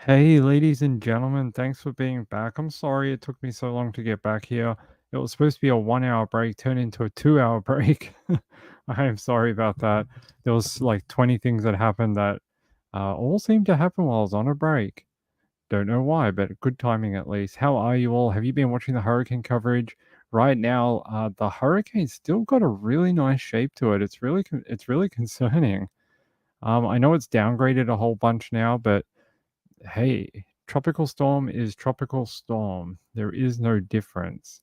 Hey, ladies and gentlemen, thanks for being back. I'm sorry it took me so long to get back here. It was supposed to be a 1 hour break, turned into a 2 hour break. I am sorry about that. There was like 20 things that happened that all seemed to happen while I was on a break. Don't know why, but good timing at least. How are you all? Have you been watching the hurricane coverage? Right now, the hurricane's still got a really nice shape to it. It's really concerning. I know it's downgraded a whole bunch now, but hey, tropical storm is tropical storm. There is no difference.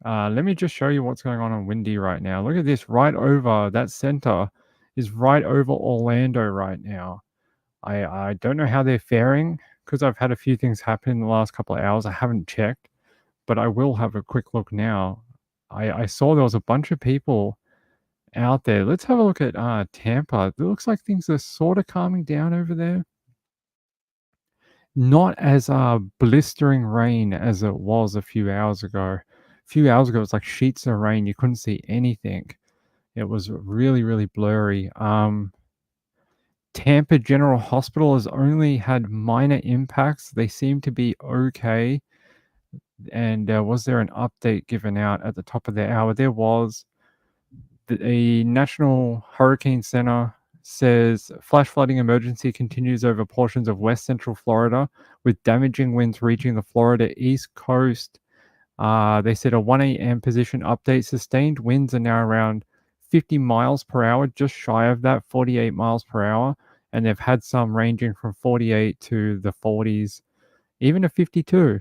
Let me just show you what's going on Windy right now. Look at this, right over that center is right over Orlando right now. I don't know how they're faring because I've had a few things happen in the last couple of hours. I haven't checked, but I will have a quick look now. I saw there was a bunch of people out there. Let's have a look at Tampa. It looks like things are sort of calming down over there. Not as, blistering rain as it was a few hours ago. A few hours ago, it was like sheets of rain, you couldn't see anything. It was really, really blurry. Tampa General Hospital has only had minor impacts. They seem to be okay. And, was there an update given out at the top of the hour? There was. The National Hurricane Center says flash flooding emergency continues over portions of west central Florida with damaging winds reaching the Florida East Coast. They said a 1 a.m. position update. Sustained winds are now around 50 miles per hour, just shy of that, 48 miles per hour. And they've had some ranging from 48 to the 40s, even a 52.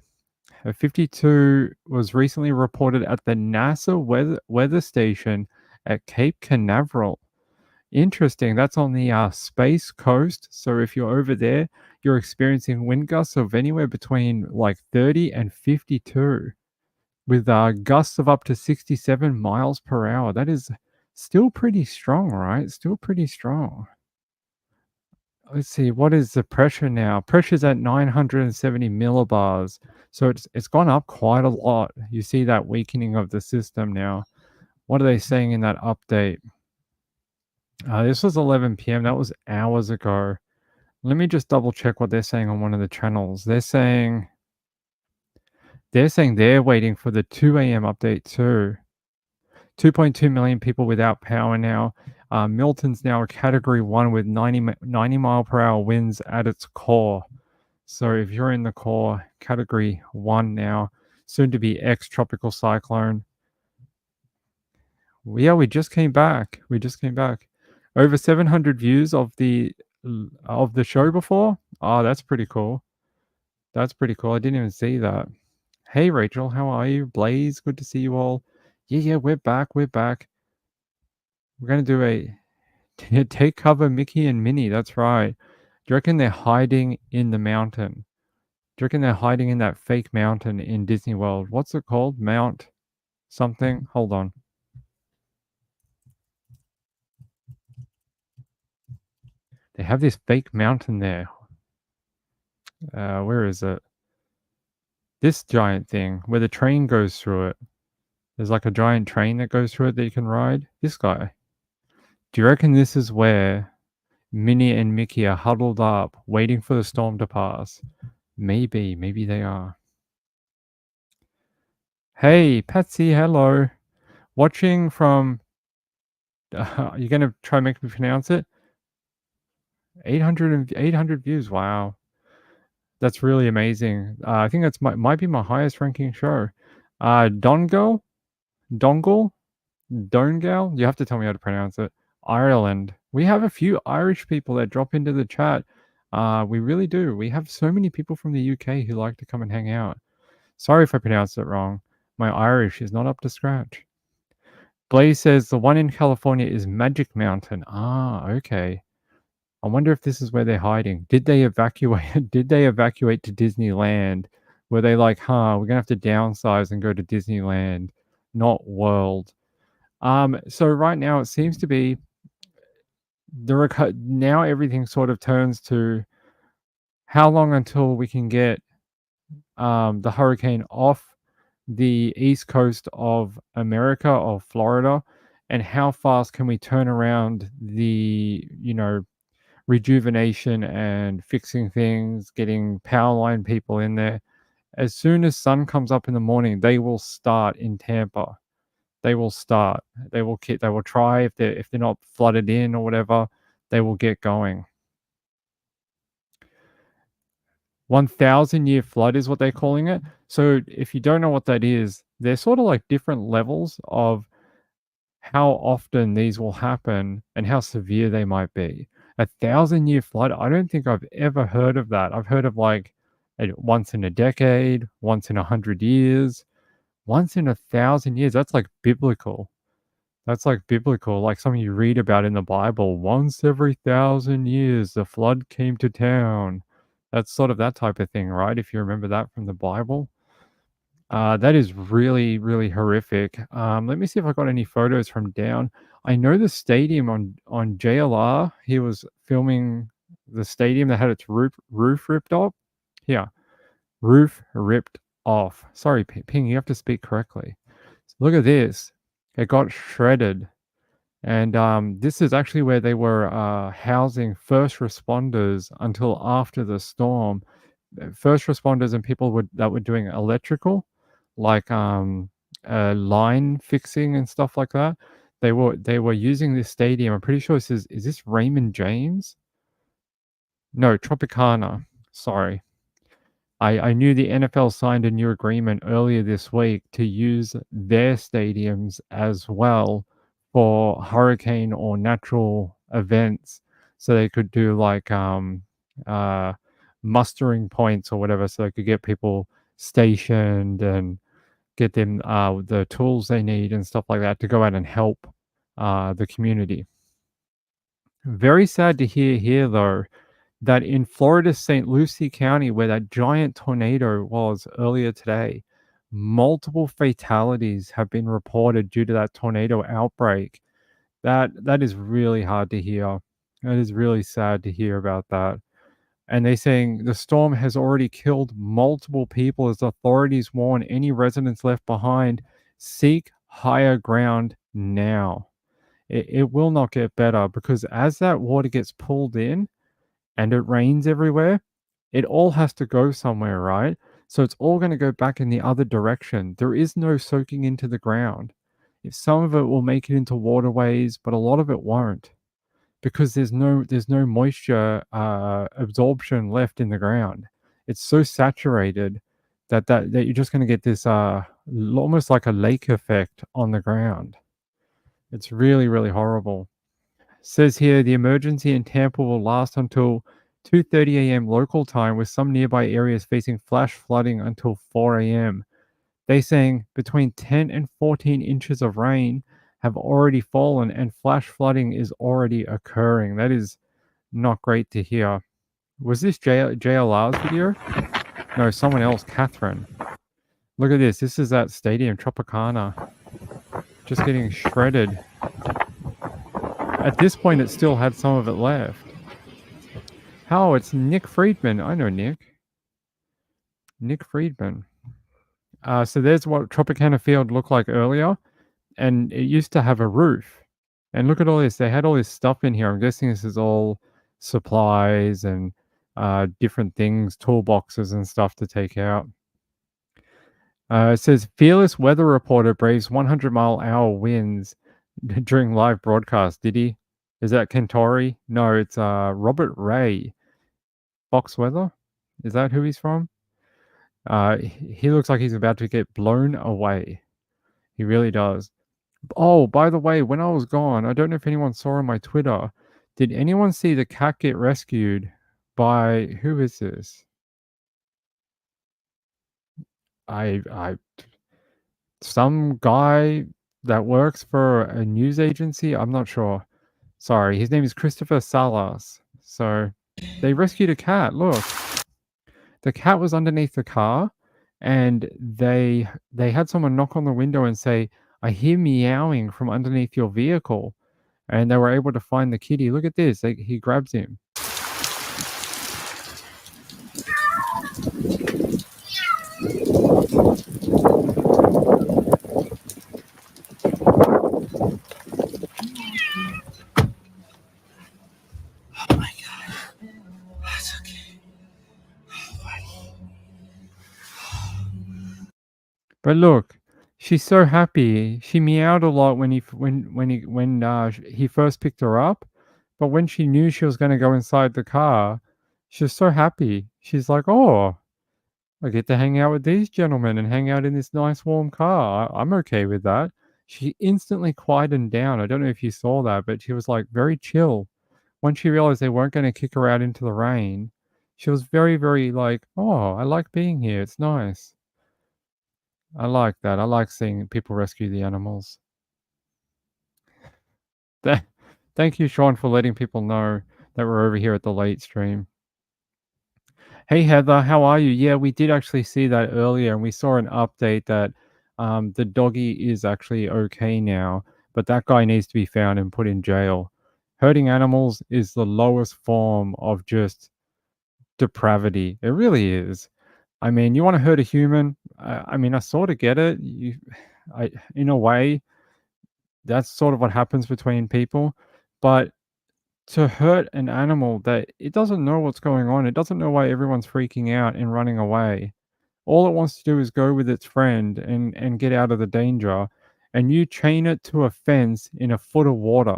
A 52 was recently reported at the NASA weather station at Cape Canaveral. Interesting. That's on the Space Coast. So if you're over there, you're experiencing wind gusts of anywhere between like 30 and 52 with gusts of up to 67 miles per hour. That is still pretty strong, right? Still pretty strong. Let's see, what is the pressure now? Pressure's at 970 millibars. So it's gone up quite a lot. You see that weakening of the system now. What are they saying in that update? This was 11 p.m. That was hours ago. Let me just double check what they're saying on one of the channels. They're saying they're waiting for the 2 a.m. update too. 2.2 million people without power now. Milton's now a category 1 with 90 mile per hour winds at its core. So if you're in the core, category 1 now, soon to be ex-tropical cyclone. Yeah, we just came back. Over 700 views of the show before. Oh, that's pretty cool. I didn't even see that. Hey, Rachel, how are you? Blaze, good to see you all. Yeah, we're back. We're going to do a take cover Mickey and Minnie. That's right. Do you reckon they're hiding in the mountain? Do you reckon they're hiding in that fake mountain in Disney World? What's it called? Mount something? Hold on. They have this fake mountain there. Where is it? This giant thing where the train goes through it. There's like a giant train that goes through it that you can ride. This guy. Do you reckon this is where Minnie and Mickey are huddled up, waiting for the storm to pass? Maybe they are. Hey, Patsy, hello. Watching from. You're going to try and make me pronounce it? 800 views. Wow. That's really amazing. I think that's might be my highest ranking show. Dongle? Dongle? Dongal? You have to tell me how to pronounce it. Ireland. We have a few Irish people that drop into the chat. We really do. We have so many people from the UK who like to come and hang out. Sorry if I pronounced it wrong. My Irish is not up to scratch. Blaze says the one in California is Magic Mountain. Okay. I wonder if this is where they're hiding. Did they evacuate? Did they evacuate to Disneyland? Were they like, we're gonna have to downsize and go to Disneyland, not World? So right now it seems to be now everything sort of turns to how long until we can get the hurricane off the east coast of America, of Florida, and how fast can we turn around the rejuvenation and fixing things, getting power line people in there. As soon as sun comes up in the morning, they will start in Tampa. They will start. They will try if they're not flooded in or whatever, they will get going. 1,000-year flood is what they're calling it. So if you don't know what that is, they're sort of like different levels of how often these will happen and how severe they might be. 1,000-year flood, I don't think I've ever heard of that. I've heard of like once in a decade, once in 100 years, once in 1,000 years. That's like biblical. That's like biblical, like something you read about in the Bible. Once every 1,000 years, the flood came to town. That's sort of that type of thing, right? If you remember that from the Bible. That is really, really horrific. Let me see if I got any photos from down. I know the stadium on JLR. He was filming the stadium that had its roof ripped off. Yeah, roof ripped off. Sorry, Ping, you have to speak correctly. Look at this. It got shredded. And this is actually where they were housing first responders until after the storm. First responders and people that were doing electrical, like line fixing and stuff like that. They were using this stadium. I'm pretty sure is this Raymond James? No, Tropicana. Sorry. I knew the NFL signed a new agreement earlier this week to use their stadiums as well for hurricane or natural events, so they could do like mustering points or whatever, so they could get people stationed and get them the tools they need and stuff like that to go out and help the community. Very sad to hear here, though, that in Florida's St. Lucie County, where that giant tornado was earlier today, multiple fatalities have been reported due to that tornado outbreak. That is really hard to hear. That is really sad to hear about that. And they're saying the storm has already killed multiple people as authorities warn any residents left behind, seek higher ground now. It will not get better, because as that water gets pulled in, and it rains everywhere, it all has to go somewhere, right? So it's all going to go back in the other direction. There is no soaking into the ground. If some of it will make it into waterways, but a lot of it won't, because there's no moisture absorption left in the ground. It's so saturated that you're just going to get this almost like a lake effect on the ground. It's really, really horrible. Says here the emergency in Tampa will last until 2:30 a.m. local time, with some nearby areas facing flash flooding until 4 a.m. They saying between 10 and 14 inches of rain have already fallen and flash flooding is already occurring. That is not great to hear. Was this JLR's video? No, someone else, Catherine. Look at this. This is that stadium, Tropicana. Just getting shredded. At this point, it still had some of it left. How? It's Nick Friedman. I know Nick. Nick Friedman. So there's what Tropicana Field looked like earlier. And it used to have a roof. And look at all this. They had all this stuff in here. I'm guessing this is all supplies and different things, toolboxes and stuff to take out. It says, fearless weather reporter braves 100-mile-an-hour winds during live broadcast. Did he? Is that Kentori? No, it's Robert Ray. Fox Weather? Is that who he's from? He looks like he's about to get blown away. He really does. Oh, by the way, when I was gone, I don't know if anyone saw on my Twitter, did anyone see the cat get rescued by, who is this? Some guy that works for a news agency. I'm not sure. Sorry, his name is Christopher Salas. So they rescued a cat. Look, the cat was underneath the car, and they had someone knock on the window and say, "I hear meowing from underneath your vehicle," and they were able to find the kitty. Look at this. He grabs him. But look, she's so happy. She meowed a lot when he first picked her up, but when she knew she was gonna go inside the car, she was so happy. She's like, "Oh, I get to hang out with these gentlemen and hang out in this nice warm car. I'm okay with that." She instantly quietened down. I don't know if you saw that, but she was, like, very chill. Once she realized they weren't gonna kick her out into the rain, she was very, very like, "Oh, I like being here. It's nice." I like that. I like seeing people rescue the animals. Tha Thank you, Sean, for letting people know that we're over here at the late stream. Hey, Heather, how are you? Yeah, we did actually see that earlier, and we saw an update that the doggy is actually okay now, but that guy needs to be found and put in jail. Hurting animals is the lowest form of just depravity. It really is. I mean, you want to hurt a human? I mean, I sort of get it. In a way, that's sort of what happens between people. But to hurt an animal that it doesn't know what's going on, it doesn't know why everyone's freaking out and running away. All it wants to do is go with its friend and get out of the danger. And you chain it to a fence in a foot of water.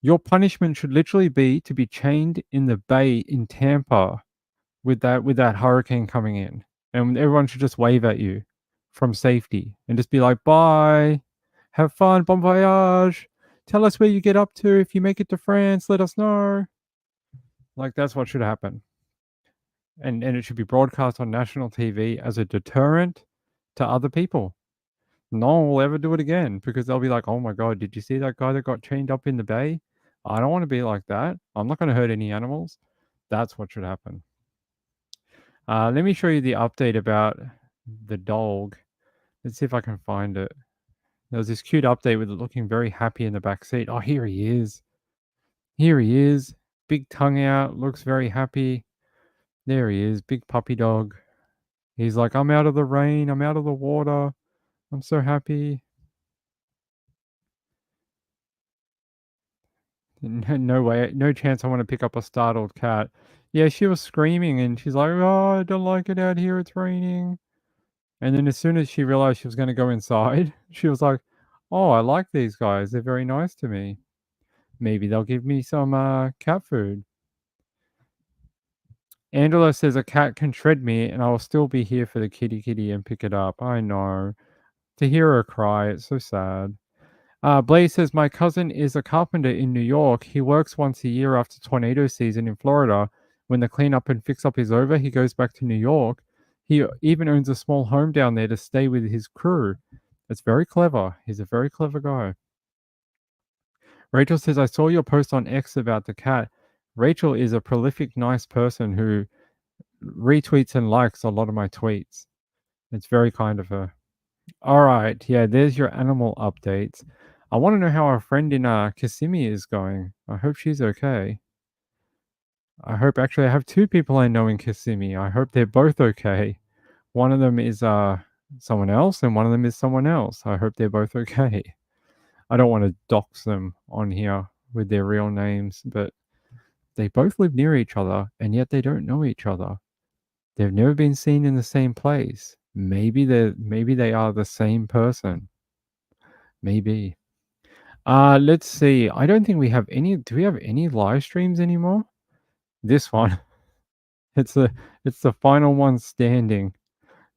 Your punishment should literally be to be chained in the bay in Tampa with that hurricane coming in, and everyone should just wave at you from safety and just be like, "Bye, have fun, bon voyage. Tell us where you get up to. If you make it to France, let us know." Like that's what should happen, and it should be broadcast on national TV as a deterrent to other people. No one will ever do it again because they'll be like, "Oh my god, did you see that guy that got chained up in the bay? I don't want to be like that. I'm not going to hurt any animals." That's what should happen. Let me show you the update about the dog. Let's see if I can find it. There was this cute update with it looking very happy in the back seat. Oh, here he is. Here he is. Big tongue out. Looks very happy. There he is. Big puppy dog. He's like, I'm out of the rain. I'm out of the water. I'm so happy. No way. No chance I want to pick up a startled cat. Yeah, she was screaming and she's like, oh, I don't like it out here. It's raining. And then as soon as she realized she was gonna go inside, she was like, "Oh, I like these guys. They're very nice to me. Maybe they'll give me some, cat food." Angela says, "A cat can shred me, and I will still be here for the kitty kitty and pick it up." I know. To hear her cry, it's so sad. Blaze says, "My cousin is a carpenter in New York. He works once a year after tornado season in Florida. When the cleanup and fix up is over, he goes back to New York. He even owns a small home down there to stay with his crew. It's very clever. He's a very clever guy." Rachel says, "I saw your post on X about the cat." Rachel is a prolific, nice person who retweets and likes a lot of my tweets. It's very kind of her. All right. Yeah, there's your animal updates. I want to know how our friend in Kissimmee is going. I hope she's okay. I hope actually I have two people I know in Kissimmee. I hope they're both okay. One of them is someone else and one of them is someone else. I hope they're both okay. I don't want to dox them on here with their real names, but they both live near each other and yet they don't know each other. They've never been seen in the same place. Maybe they are the same person. Maybe. Let's see. I don't think we have any. Do we have any live streams anymore? This one. It's the final one standing.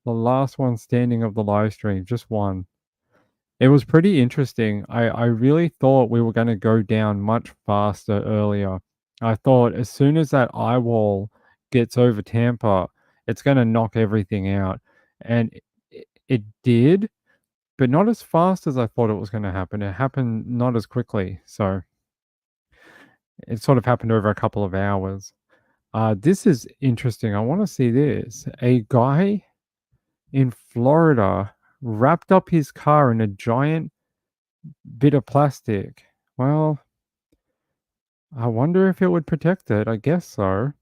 The last one standing of the live stream. Just one. It was pretty interesting. I really thought we were going to go down much faster earlier. I thought as soon as that eye wall gets over Tampa, it's going to knock everything out. And it did, but not as fast as I thought it was going to happen. It happened not as quickly. So it sort of happened over a couple of hours. This is interesting. I want to see this. A guy in Florida wrapped up his car in a giant bit of plastic. Well, I wonder if it would protect it. I guess so.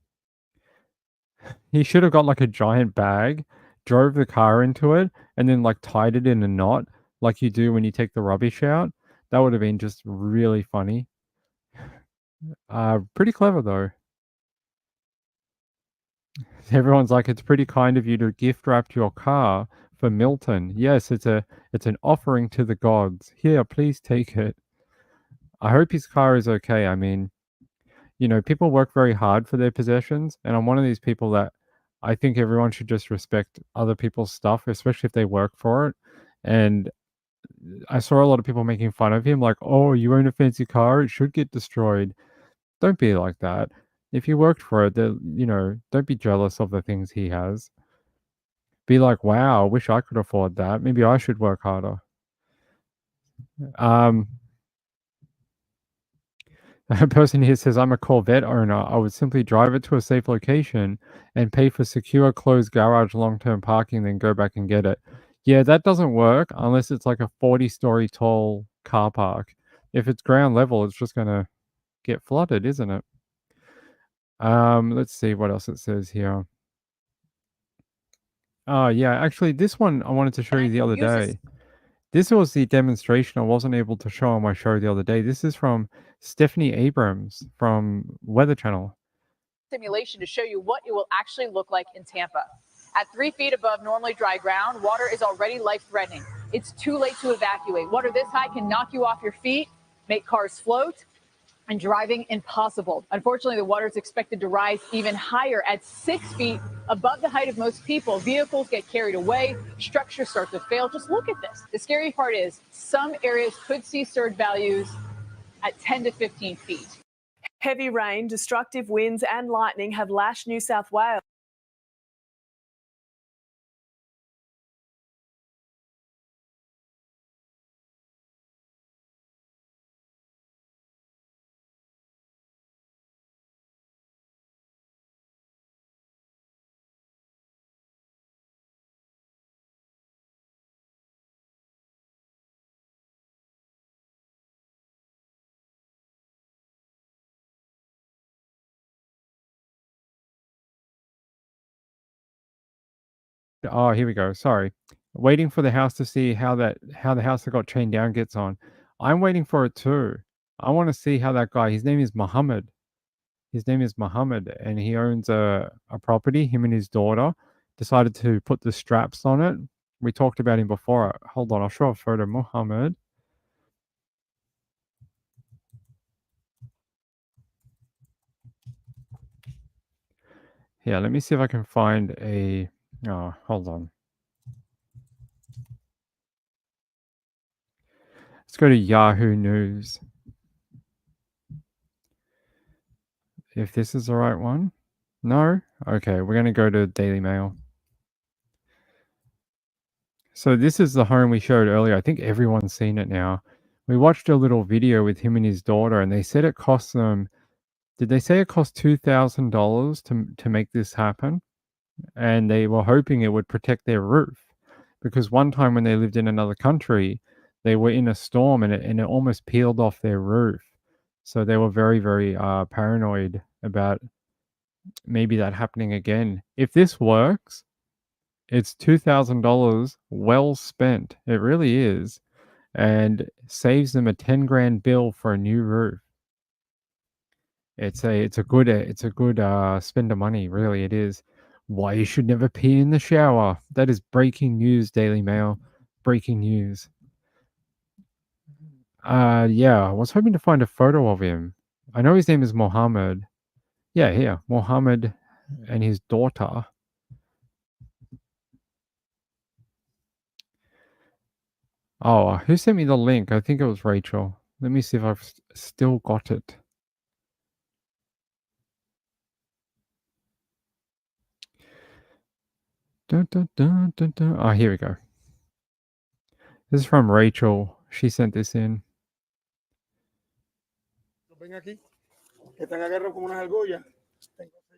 He should have got like a giant bag, drove the car into it, and then like tied it in a knot like you do when you take the rubbish out. That would have been just really funny. Pretty clever though. Everyone's like, it's pretty kind of you to gift wrap your car for Milton. Yes, it's an offering to the gods. Here, please take it. I hope his car is okay. I mean, people work very hard for their possessions, and I'm one of these people that I think everyone should just respect other people's stuff, especially if they work for it. And I saw a lot of people making fun of him, like, "Oh, you own a fancy car, it should get destroyed." Don't be like that. If you worked for it, then, don't be jealous of the things he has. Be like, "Wow, I wish I could afford that. Maybe I should work harder." Um, a person here says, "I'm a Corvette owner. I would simply drive it to a safe location and pay for secure closed garage long-term parking, then go back and get it." Yeah, that doesn't work unless it's like a 40-story tall car park. If it's ground level, it's just gonna get flooded, isn't it? Let's see what else it says here. Oh, yeah, actually, this one I wanted to show you the other day. This was the demonstration I wasn't able to show on my show the other day. This is from Stephanie Abrams from Weather Channel. Simulation to show you what it will actually look like in Tampa. At 3 feet above normally dry ground, water is already life-threatening. It's too late to evacuate. Water this high can knock you off your feet, make cars float, and driving impossible. Unfortunately, the water is expected to rise even higher at 6 feet above the height of most people. Vehicles get carried away, structures start to fail. Just look at this. The scary part is some areas could see surge values at 10 to 15 feet. Heavy rain, destructive winds and lightning have lashed New South Wales. Oh, here we go. Sorry. Waiting for the house to see how the house that got chained down gets on. I'm waiting for it too. I want to see how that guy, his name is Muhammad. His name is Muhammad, and he owns a property. Him and his daughter decided to put the straps on it. We talked about him before. Hold on, I'll show a photo. Muhammad. Yeah, let me see if I can find a. Oh, hold on. Let's go to Yahoo News. If this is the right one. No? Okay, we're going to go to Daily Mail. So this is the home we showed earlier. I think everyone's seen it now. We watched a little video with him and his daughter, and they said it cost them. Did they say it cost $2,000 to make this happen? And they were hoping it would protect their roof, because one time when they lived in another country, they were in a storm and it almost peeled off their roof. So they were very, very paranoid about maybe that happening again. If this works, it's $2,000 well spent. It really is, and saves them a 10 grand bill for a new roof. It's a good spend of money, really it is. Why you should never pee in the shower. That is breaking news, Daily Mail. Breaking news. Yeah, I was hoping to find a photo of him. I know his name is Mohammed. Yeah, here, Mohammed and his daughter. Oh, who sent me the link? I think it was Rachel. Let me see if I've still got it. Dun, dun, dun, dun, dun. Oh, here we go. This is from Rachel. She sent this in.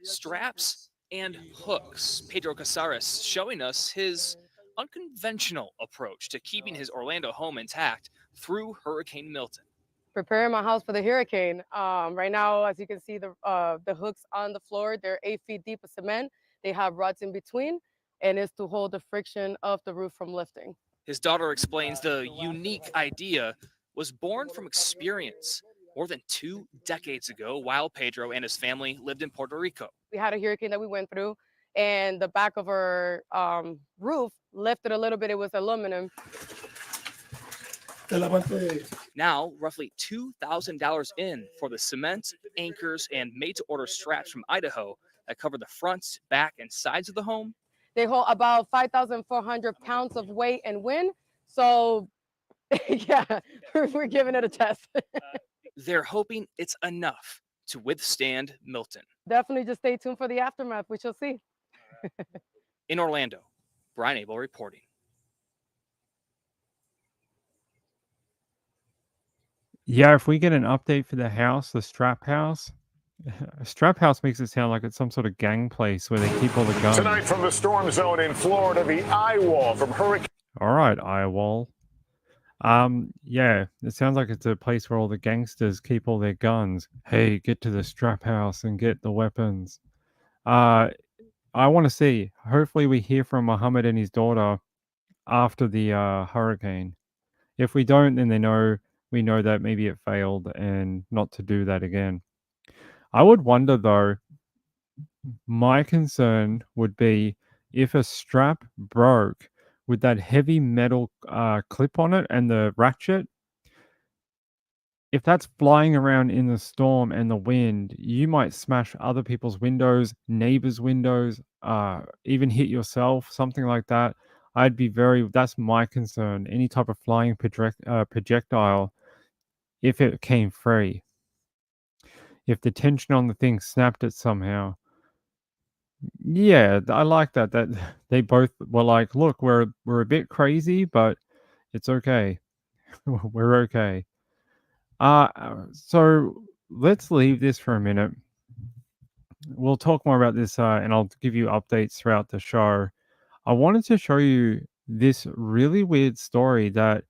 Straps and hooks. Pedro Casares showing us his unconventional approach to keeping his Orlando home intact through Hurricane Milton. Preparing my house for the hurricane. Right now, as you can see, the hooks on the floor, they're 8 feet deep of cement. They have rods in between, and it's to hold the friction of the roof from lifting. His daughter explains the unique idea was born from experience more than 2 decades ago while Pedro and his family lived in Puerto Rico. We had a hurricane that we went through, and the back of her roof lifted a little bit. It was aluminum. Now, roughly $2,000 in for the cement, anchors, and made-to-order straps from Idaho that cover the front, back, and sides of the home. They hold about 5,400 pounds of weight and wind. So, yeah, we're giving it a test. They're hoping it's enough to withstand Milton. Definitely just stay tuned for the aftermath. We shall see. In Orlando, Brian Abel reporting. Yeah, if we get an update for the house, the Strap House. Strap House makes it sound like it's some sort of gang place where they keep all the guns. Tonight from the storm zone in Florida, the eye wall from hurricane. All right, eye wall. Yeah, it sounds like it's a place where all the gangsters keep all their guns. Hey, get to the Strap House and get the weapons. I want to see. Hopefully, we hear from Muhammad and his daughter after the hurricane. If we don't, then we know that maybe it failed and not to do that again. I would wonder though, my concern would be if a strap broke with that heavy metal clip on it and the ratchet. If that's flying around in the storm and the wind, you might smash other people's windows, neighbors' windows, even hit yourself, something like that. That's my concern. Any type of flying projectile, if it came free. If the tension on the thing snapped it somehow. Yeah, I like that. That they both were like, look, we're a bit crazy, but it's okay. We're okay. So let's leave this for a minute. We'll talk more about this, and I'll give you updates throughout the show. I wanted to show you this really weird story that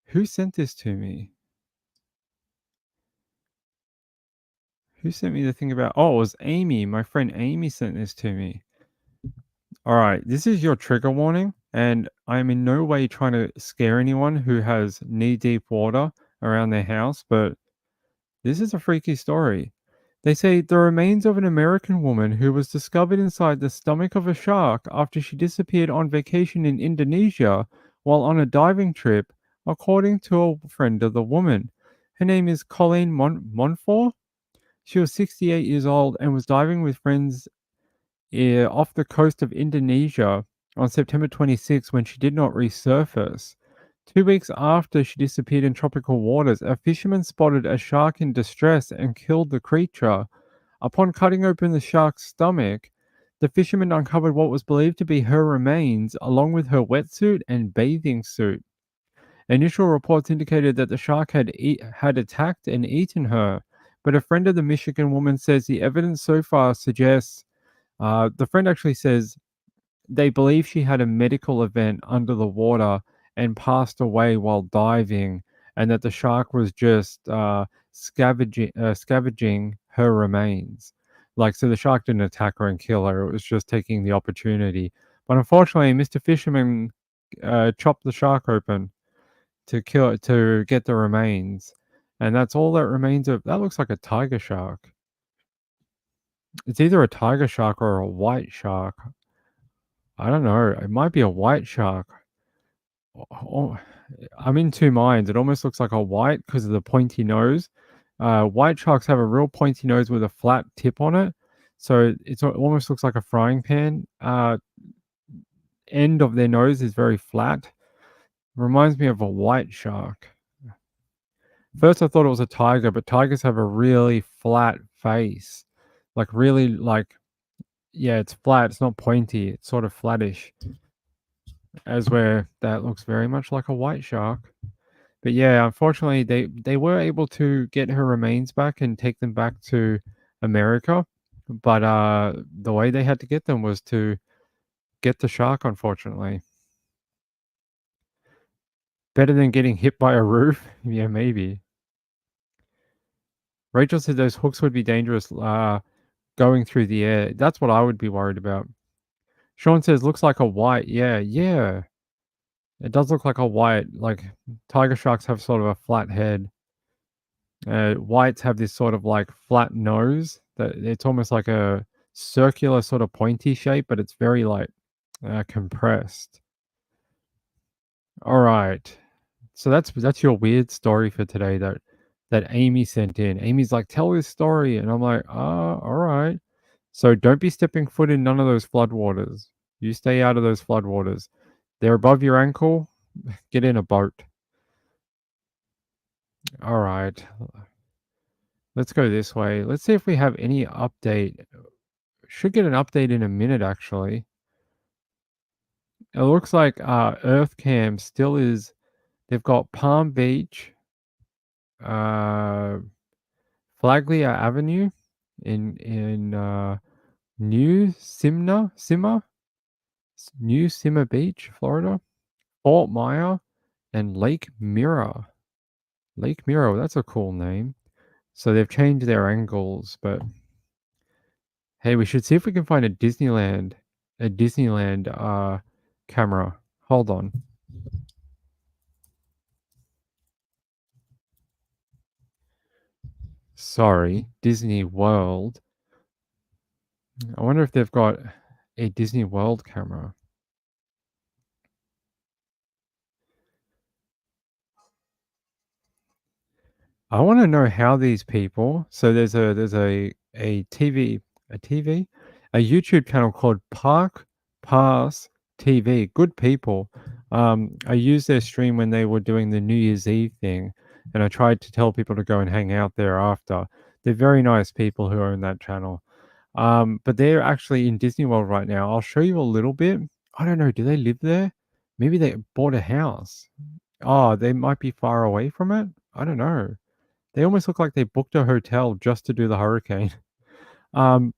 who sent this to me? Who sent me the thing about? Oh, it was Amy. My friend Amy sent this to me. All right, this is your trigger warning, and I'm in no way trying to scare anyone who has knee-deep water around their house, but this is a freaky story. They say the remains of an American woman who was discovered inside the stomach of a shark after she disappeared on vacation in Indonesia while on a diving trip, according to a friend of the woman. Her name is Colleen Monfort. She was 68 years old and was diving with friends off the coast of Indonesia on September 26 when she did not resurface. 2 weeks after she disappeared in tropical waters, a fisherman spotted a shark in distress and killed the creature. Upon cutting open the shark's stomach, the fisherman uncovered what was believed to be her remains, along with her wetsuit and bathing suit. Initial reports indicated that the shark had attacked and eaten her, but a friend of the Michigan woman says the evidence so far suggests. The friend actually says they believe she had a medical event under the water and passed away while diving, and that the shark was just scavenging her remains. So the shark didn't attack her and kill her; it was just taking the opportunity. But unfortunately, Mr. Fisherman chopped the shark open to get the remains, and that's all that remains of. That looks like a tiger shark. It's either a tiger shark or a white shark. I don't know. It might be a white shark. Oh, I'm in two minds. It almost looks like a white because of the pointy nose. White sharks have a real pointy nose with a flat tip on it. So it almost looks like a frying pan. End of their nose is very flat. Reminds me of a white shark. First I thought it was a tiger, but tigers have a really flat face. Yeah, it's flat. It's not pointy. It's sort of flattish. As where that looks very much like a white shark. But yeah, unfortunately, they were able to get her remains back and take them back to America. But the way they had to get them was to get the shark, unfortunately. Better than getting hit by a roof? Yeah, maybe. Rachel said those hooks would be dangerous going through the air. That's what I would be worried about. Sean says, looks like a white. Yeah. It does look like a white. Like, tiger sharks have sort of a flat head. Whites have this sort of like flat nose. That it's almost like a circular sort of pointy shape, but it's very like compressed. All right. So that's your weird story for today that Amy sent in. Amy's like, tell this story, and I'm like, all right. So don't be stepping foot in none of those floodwaters. You stay out of those floodwaters. They're above your ankle. Get in a boat. All right. Let's go this way. Let's see if we have any update. Should get an update in a minute, actually. It looks like EarthCam still is. They've got Palm Beach, Flagler Avenue in New Simmer Beach, Florida, Fort Myer, and Lake Mirror. Lake Mirror, that's a cool name. So they've changed their angles, but hey, we should see if we can find a Disneyland camera. Hold on. Sorry, Disney World. I wonder if they've got a Disney World camera. I want to know how these people. So there's a YouTube channel called Park Pass TV. Good people. I used their stream when they were doing the New Year's Eve thing, and I tried to tell people to go and hang out there after. They're very nice people who own that channel. But they're actually in Disney World right now. I'll show you a little bit. I don't know. Do they live there? Maybe they bought a house. Oh, they might be far away from it. I don't know. They almost look like they booked a hotel just to do the hurricane. Um,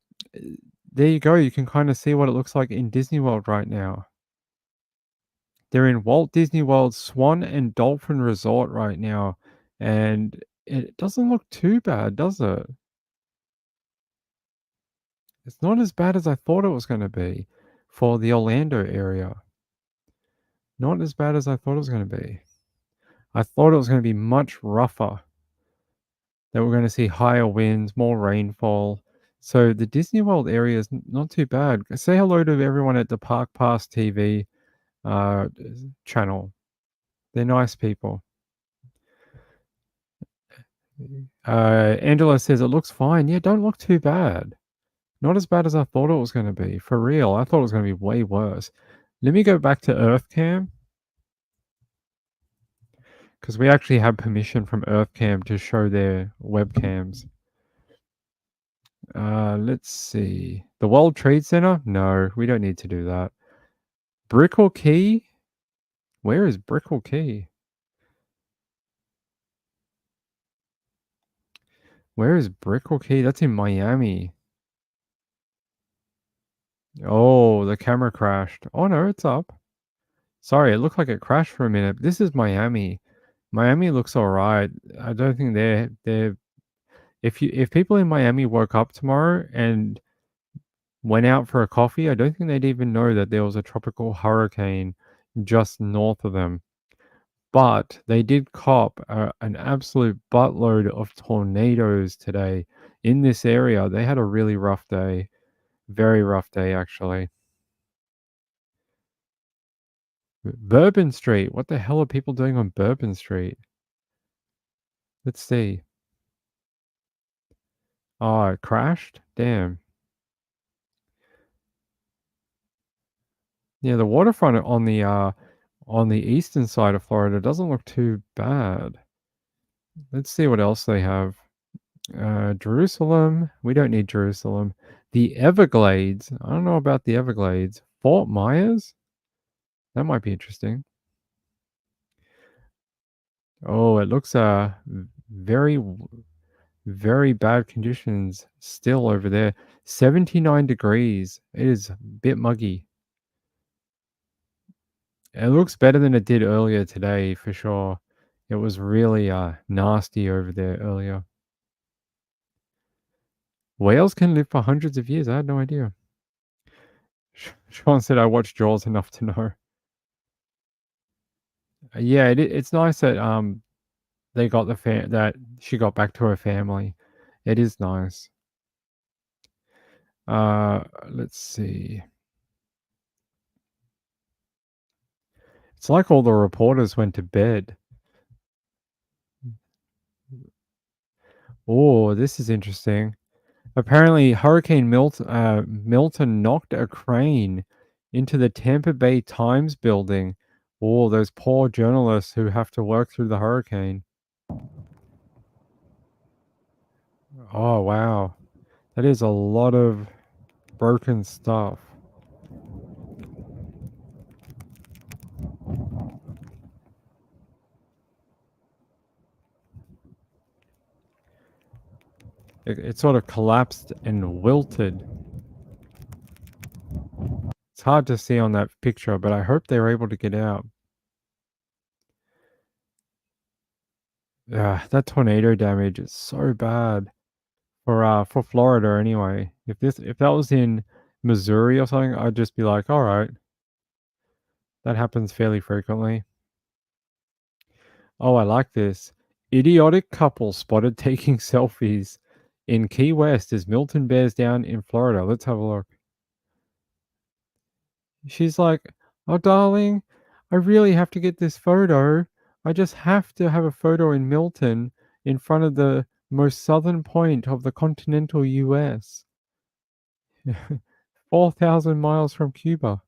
there you go. You can kind of see what it looks like in Disney World right now. They're in Walt Disney World Swan and Dolphin Resort right now, and it doesn't look too bad, does it? It's not as bad as I thought it was going to be for the Orlando area. Not as bad as I thought it was going to be. I thought it was going to be much rougher. That we're going to see higher winds, more rainfall. So the Disney World area is not too bad. Say hello to everyone at the Park Pass TV channel. They're nice people. Angela says it looks fine. Yeah, don't look too bad. Not as bad as I thought it was going to be. For real, I thought it was going to be way worse. Let me go back to EarthCam, because we actually have permission from EarthCam to show their webcams. Let's see. The World Trade Center? No, we don't need to do that. Brickell Key? Where is Brickell Key? Where is Brickell Key? That's in Miami. Oh, the camera crashed. Oh no, it's up. Sorry, it looked like it crashed for a minute. This is Miami. Miami looks alright. I don't think they're if people in Miami woke up tomorrow and went out for a coffee, I don't think they'd even know that there was a tropical hurricane just north of them. But they did cop an absolute buttload of tornadoes today in this area. They had a really rough day. Very rough day, actually. Bourbon Street. What the hell are people doing on Bourbon Street? Let's see. Oh, it crashed? Damn. Yeah, the waterfront on the eastern side of Florida doesn't look too bad. Let's see what else they have. Jerusalem. We don't need Jerusalem. The Everglades. I don't know about the Everglades. Fort Myers? That might be interesting. Oh, it looks very, very bad conditions still over there. 79 degrees. It is a bit muggy. It looks better than it did earlier today, for sure. It was really nasty over there earlier. Whales can live for hundreds of years. I had no idea. Sean said I watched Jaws enough to know. Yeah, it's nice that they got that she got back to her family. It is nice. Let's see. It's like all the reporters went to bed. Oh, this is interesting. Apparently, Hurricane Milton knocked a crane into the Tampa Bay Times building. Oh, those poor journalists who have to work through the hurricane. Oh, wow. That is a lot of broken stuff. It sort of collapsed and wilted. It's hard to see on that picture, but I hope they were able to get out. Yeah, that tornado damage is so bad for Florida anyway. If that was in Missouri or something, I'd just be like, all right, that happens fairly frequently. Oh, I like this. Idiotic couple spotted taking selfies in Key West as Milton bears down in Florida. Let's have a look. She's like, "Oh, darling, I really have to get this photo. I just have to have a photo in Milton in front of the most southern point of the continental US. 4,000 miles from Cuba.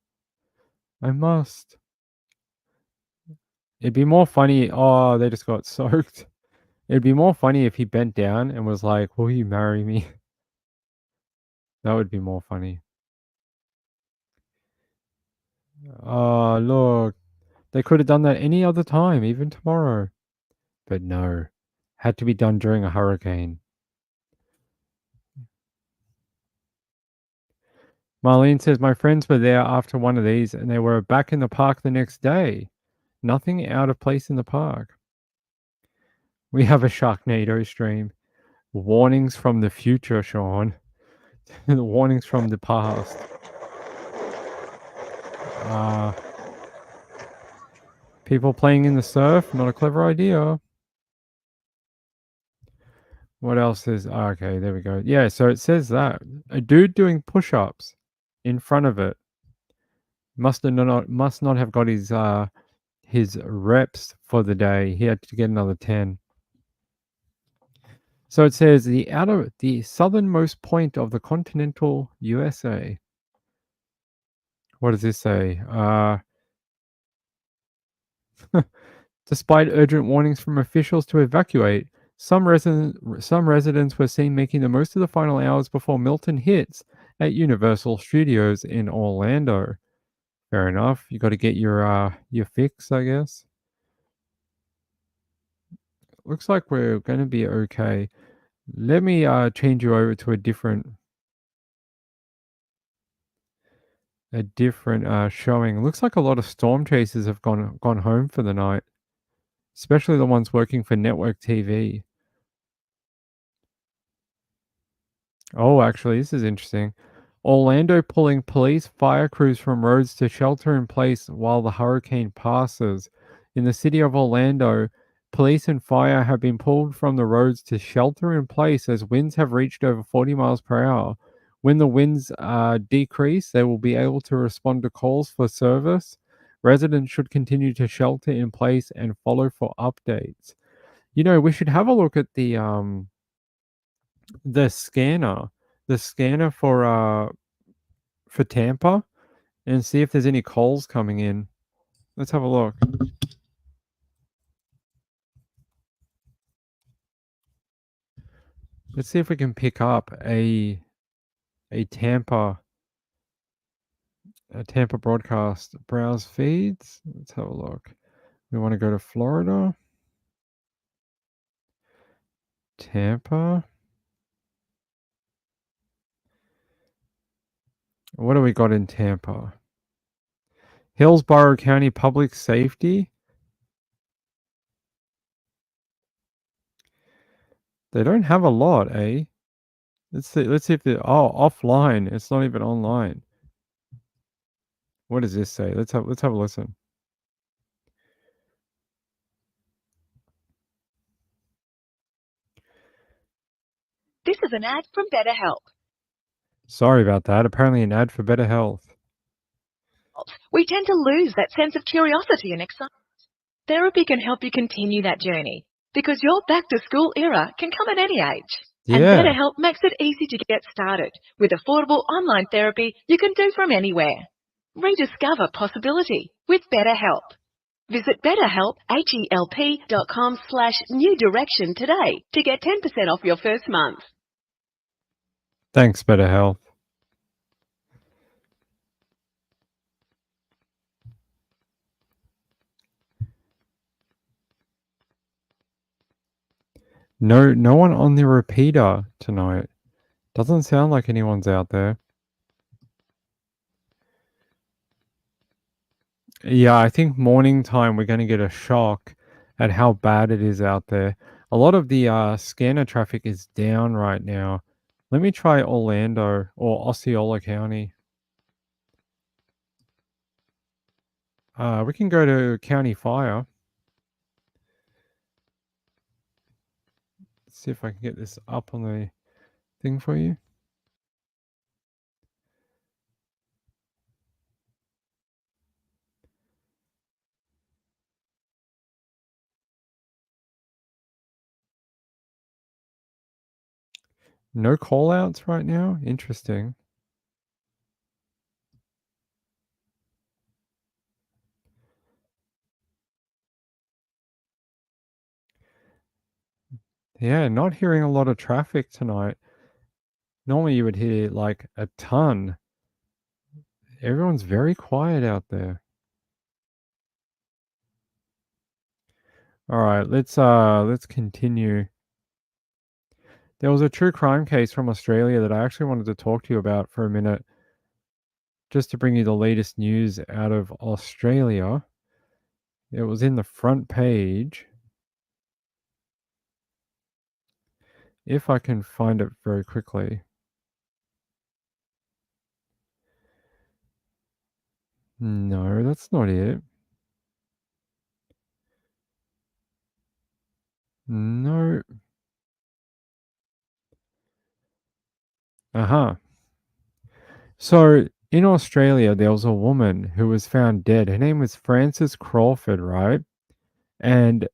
I must." It'd be more funny. Oh, they just got soaked. It'd be more funny if he bent down and was like, "Will you marry me?" That would be more funny. Oh, look. They could have done that any other time, even tomorrow. But no. Had to be done during a hurricane. Marlene says, "My friends were there after one of these and they were back in the park the next day. Nothing out of place in the park." We have a Sharknado stream. Warnings from the future, Sean. The warnings from the past. People playing in the surf, not a clever idea. What else is... okay, there we go. Yeah, so it says that. A dude doing push-ups in front of it must not have got his reps for the day. He had to get another 10. So it says the southernmost point of the continental USA. What does this say? Despite urgent warnings from officials to evacuate, some residents were seen making the most of the final hours before Milton hits at Universal Studios in Orlando. Fair enough. You got to get your fix, I guess. Looks like we're going to be okay. Let me change you over to a different showing. Looks like a lot of storm chasers have gone home for the night, especially the ones working for network TV. Oh, actually, this is interesting. Orlando pulling police fire crews from roads to shelter in place while the hurricane passes. In the city of Orlando, police and fire have been pulled from the roads to shelter in place as winds have reached over 40 miles per hour. When the winds decrease, they will be able to respond to calls for service. Residents should continue to shelter in place and follow for updates. You know, we should have a look at the scanner, the scanner for Tampa, and see if there's any calls coming in. Let's have a look. Let's see if we can pick up a Tampa broadcast. Browse feeds. Let's have a look. We want to go to Florida. Tampa. What do we got in Tampa? Hillsborough County Public Safety. They don't have a lot, eh? Let's see if they're offline. It's not even online. What does this say? Let's have a listen. This is an ad from BetterHelp. Sorry about that. Apparently an ad for better health. We tend to lose that sense of curiosity and excitement. Therapy can help you continue that journey because your back-to-school era can come at any age. And Yeah. BetterHelp makes it easy to get started with affordable online therapy you can do from anywhere. Rediscover possibility with BetterHelp. Visit betterhelp.com/new direction today to get 10% off your first month. Thanks, better health. No one on the repeater tonight. Doesn't sound like anyone's out there. Yeah, I think morning time we're going to get a shock at how bad it is out there. A lot of the scanner traffic is down right now. Let me try Orlando or Osceola County. We can go to County Fire. Let's see if I can get this up on the thing for you. No call outs right now? Interesting. Yeah, not hearing a lot of traffic tonight. Normally you would hear like a ton. Everyone's very quiet out there. All right, let's continue. There was a true crime case from Australia that I actually wanted to talk to you about for a minute, just to bring you the latest news out of Australia. It was in the front page. If I can find it very quickly. No, that's not it. No. Uh-huh. So in Australia, there was a woman who was found dead. Her name was Frances Crawford, right? And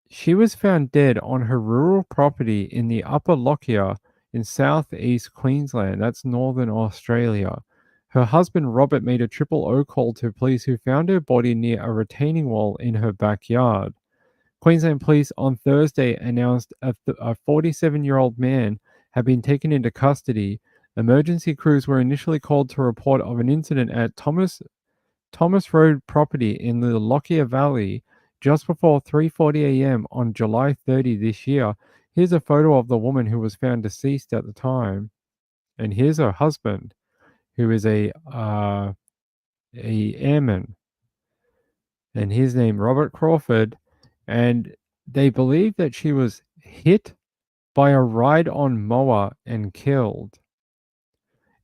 she was found dead on her rural property in the Upper Lockyer in southeast Queensland. That's northern Australia. Her husband Robert made a 000 call to police who found her body near a retaining wall in her backyard. Queensland police on Thursday announced a 47-year-old man had been taken into custody. Emergency crews were initially called to report of an incident at Thomas Road property in the Lockyer Valley just before 3:40 a.m. on July 30 this year. Here's a photo of the woman who was found deceased at the time, and here's her husband, who is a airman, and his name Robert Crawford, and they believe that she was hit by a ride-on mower and killed.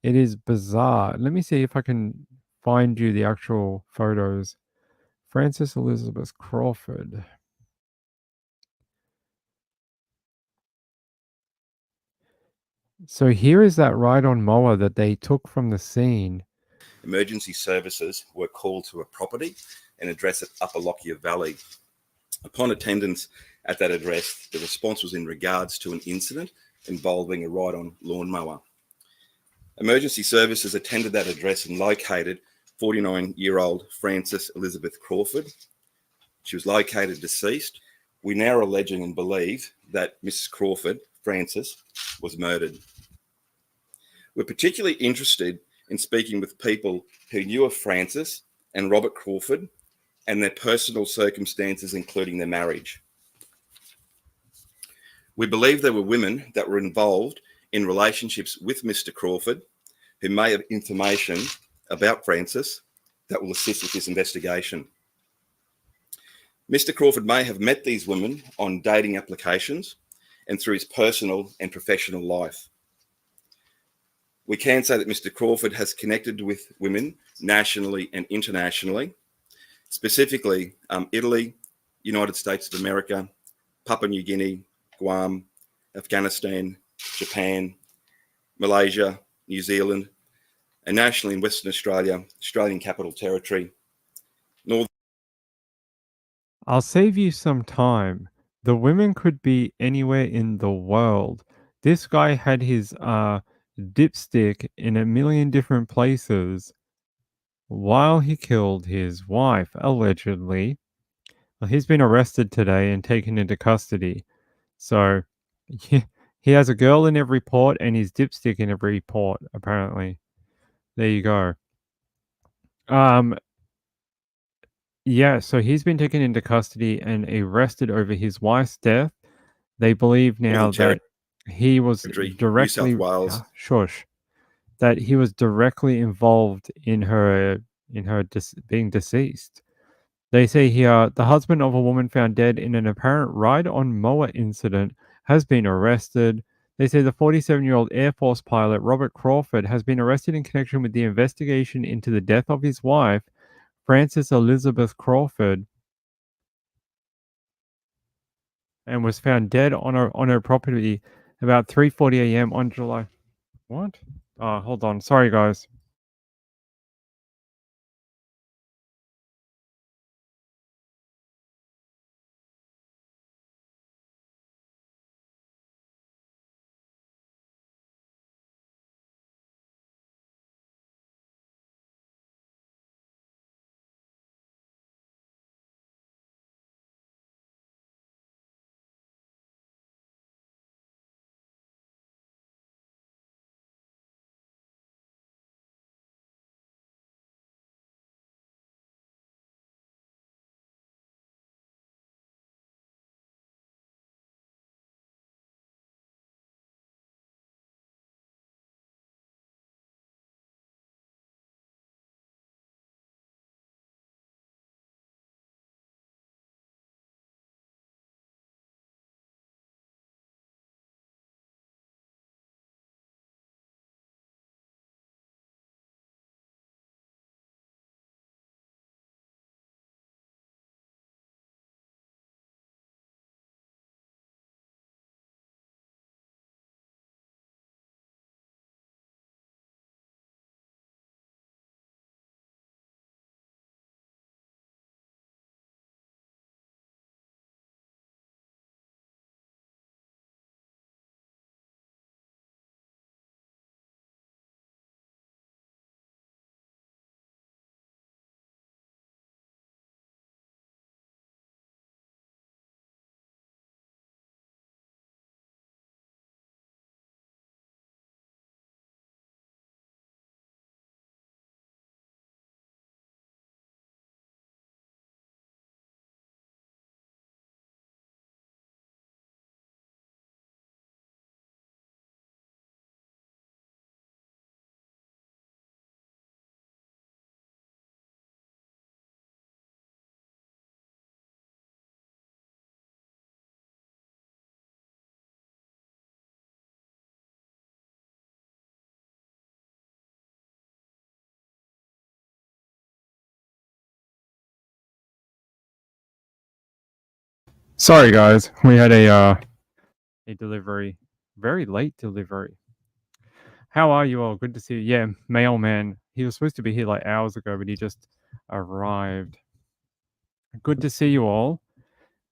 It is bizarre. Let me see if I can find you the actual photos. Frances Elizabeth Crawford. So here is that ride-on mower that they took from the scene. Emergency services were called to a property and address at Upper Lockyer Valley. Upon attendance at that address, the response was in regards to an incident involving a ride-on lawnmower. Emergency services attended that address and located 49-year-old Frances Elizabeth Crawford. She was located deceased. We now are alleging and believe that Mrs. Crawford, Frances, was murdered. We're particularly interested in speaking with people who knew of Frances and Robert Crawford and their personal circumstances, including their marriage. We believe there were women that were involved in relationships with Mr. Crawford who may have information about Frances that will assist with this investigation. Mr. Crawford may have met these women on dating applications and through his personal and professional life. We can say that Mr. Crawford has connected with women nationally and internationally, specifically Italy, United States of America, Papua New Guinea, Guam, Afghanistan, Japan, Malaysia, New Zealand, and nationally in Western Australia, Australian Capital Territory, Northern. I'll save you some time. The women could be anywhere in the world. This guy had his dipstick in a million different places while he killed his wife, allegedly. Well, he's been arrested today and taken into custody. So he has a girl in every port and his dipstick in every port, apparently. There you go. Yeah, so he's been taken into custody and arrested over his wife's death. They believe now that he was Territory, New directly South Wales. shush, that he was directly involved in her being deceased. They say here the husband of a woman found dead in an apparent ride-on mower incident has been arrested. They say the 47-year-old Air Force pilot Robert Crawford has been arrested in connection with the investigation into the death of his wife, Frances Elizabeth Crawford, and was found dead on her property about 3:40 a.m. on July. What? Oh, hold on. Sorry, guys. Sorry, guys. We had a delivery, very late delivery. How are you all? Good to see you. Yeah, mailman. He was supposed to be here like hours ago, but he just arrived. Good to see you all.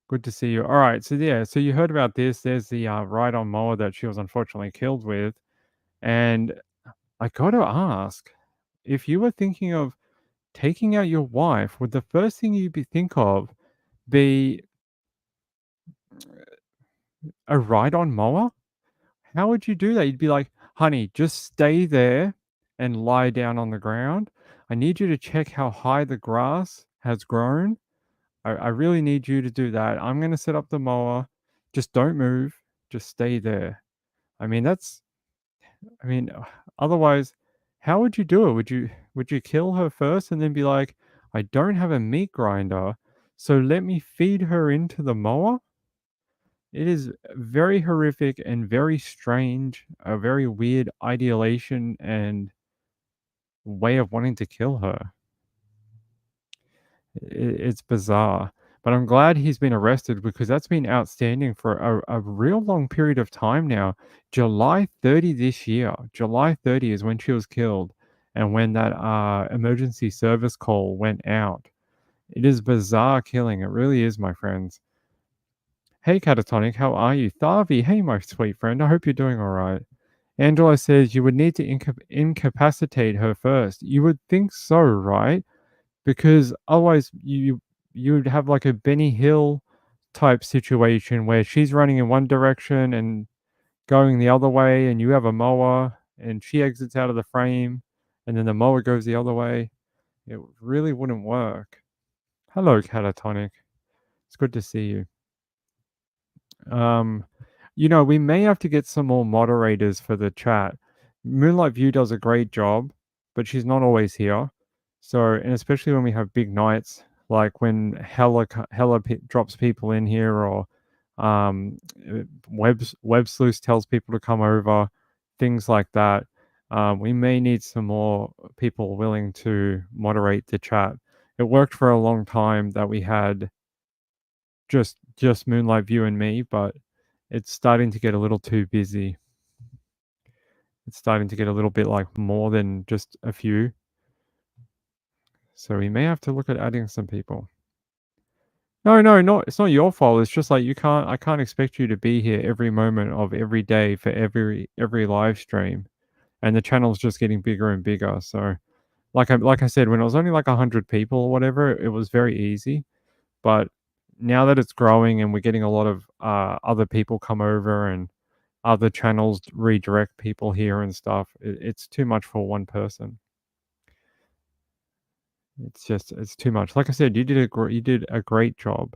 Good to see you. All right, so yeah, so you heard about this. There's the ride-on mower that she was unfortunately killed with, and I got to ask, if you were thinking of taking out your wife, would the first thing you'd think of be a ride-on mower? How would you do that? You'd be like, "Honey, just stay there and lie down on the ground. I need you to check how high the grass has grown. I really need you to do that. I'm gonna set up the mower. Just don't move. Just stay there." I mean, I mean, otherwise, how would you do it? Would you kill her first and then be like, "I don't have a meat grinder, so let me feed her into the mower"? It is very horrific and very strange, a very weird ideation and way of wanting to kill her. It's bizarre. But I'm glad he's been arrested because that's been outstanding for a real long period of time now. July 30 this year. July 30 is when she was killed and when that emergency service call went out. It is bizarre killing. It really is, my friends. Hey, Catatonic, how are you? Tharvi, hey, my sweet friend. I hope you're doing all right. Angela says you would need to incapacitate her first. You would think so, right? Because otherwise you'd have like a Benny Hill type situation where she's running in one direction and going the other way, and you have a mower and she exits out of the frame, and then the mower goes the other way. It really wouldn't work. Hello, Catatonic. It's good to see you. We may have to get some more moderators for the chat. Moonlight View does a great job, but she's not always here. So, and especially when we have big nights, like when Hella drops people in here, or Web Sleuth tells people to come over, things like that. We may need some more people willing to moderate the chat. It worked for a long time that we had just Moonlight View and me, but it's starting to get a little too busy. It's starting to get a little bit like more than just a few. So we may have to look at adding some people. No, it's not your fault. It's just like I can't expect you to be here every moment of every day for every live stream. And the channel's just getting bigger and bigger. So like I said, when it was only like 100 people or whatever, it was very easy. But now that it's growing and we're getting a lot of other people come over and other channels redirect people here and stuff, it's too much for one person. It's too much. Like I said, you did a great job,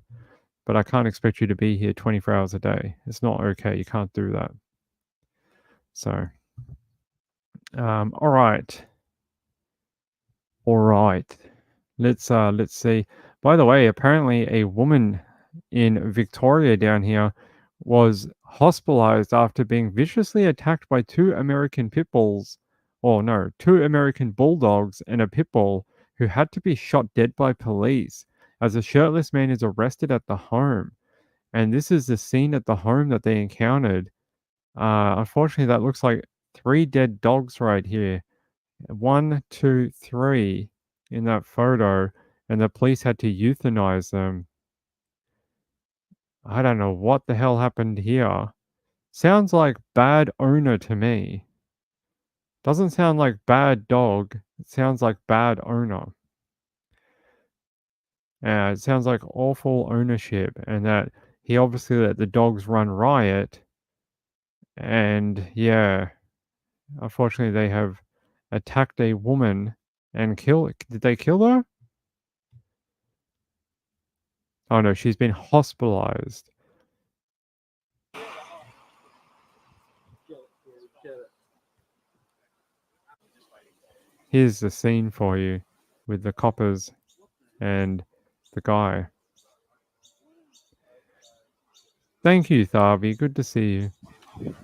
but I can't expect you to be here 24 hours a day. It's not okay. You can't do that. So, all right. Let's see. By the way, apparently a woman in Victoria down here was hospitalized after being viciously attacked by two American bulldogs and a pit bull who had to be shot dead by police as a shirtless man is arrested at the home. And this is the scene at the home that they encountered. Unfortunately, that looks like 3 dead dogs right here. 1, 2, 3 in that photo, and the police had to euthanize them. I don't know what the hell happened here. Sounds like bad owner to me. Doesn't sound like bad dog. It sounds like bad owner. Yeah, it sounds like awful ownership, and that he obviously let the dogs run riot. And yeah, unfortunately, they have attacked a woman and killed. Did they kill her? Oh no, she's been hospitalized. Here's the scene for you with the coppers and the guy. Thank you, Tharvi. Good to see you.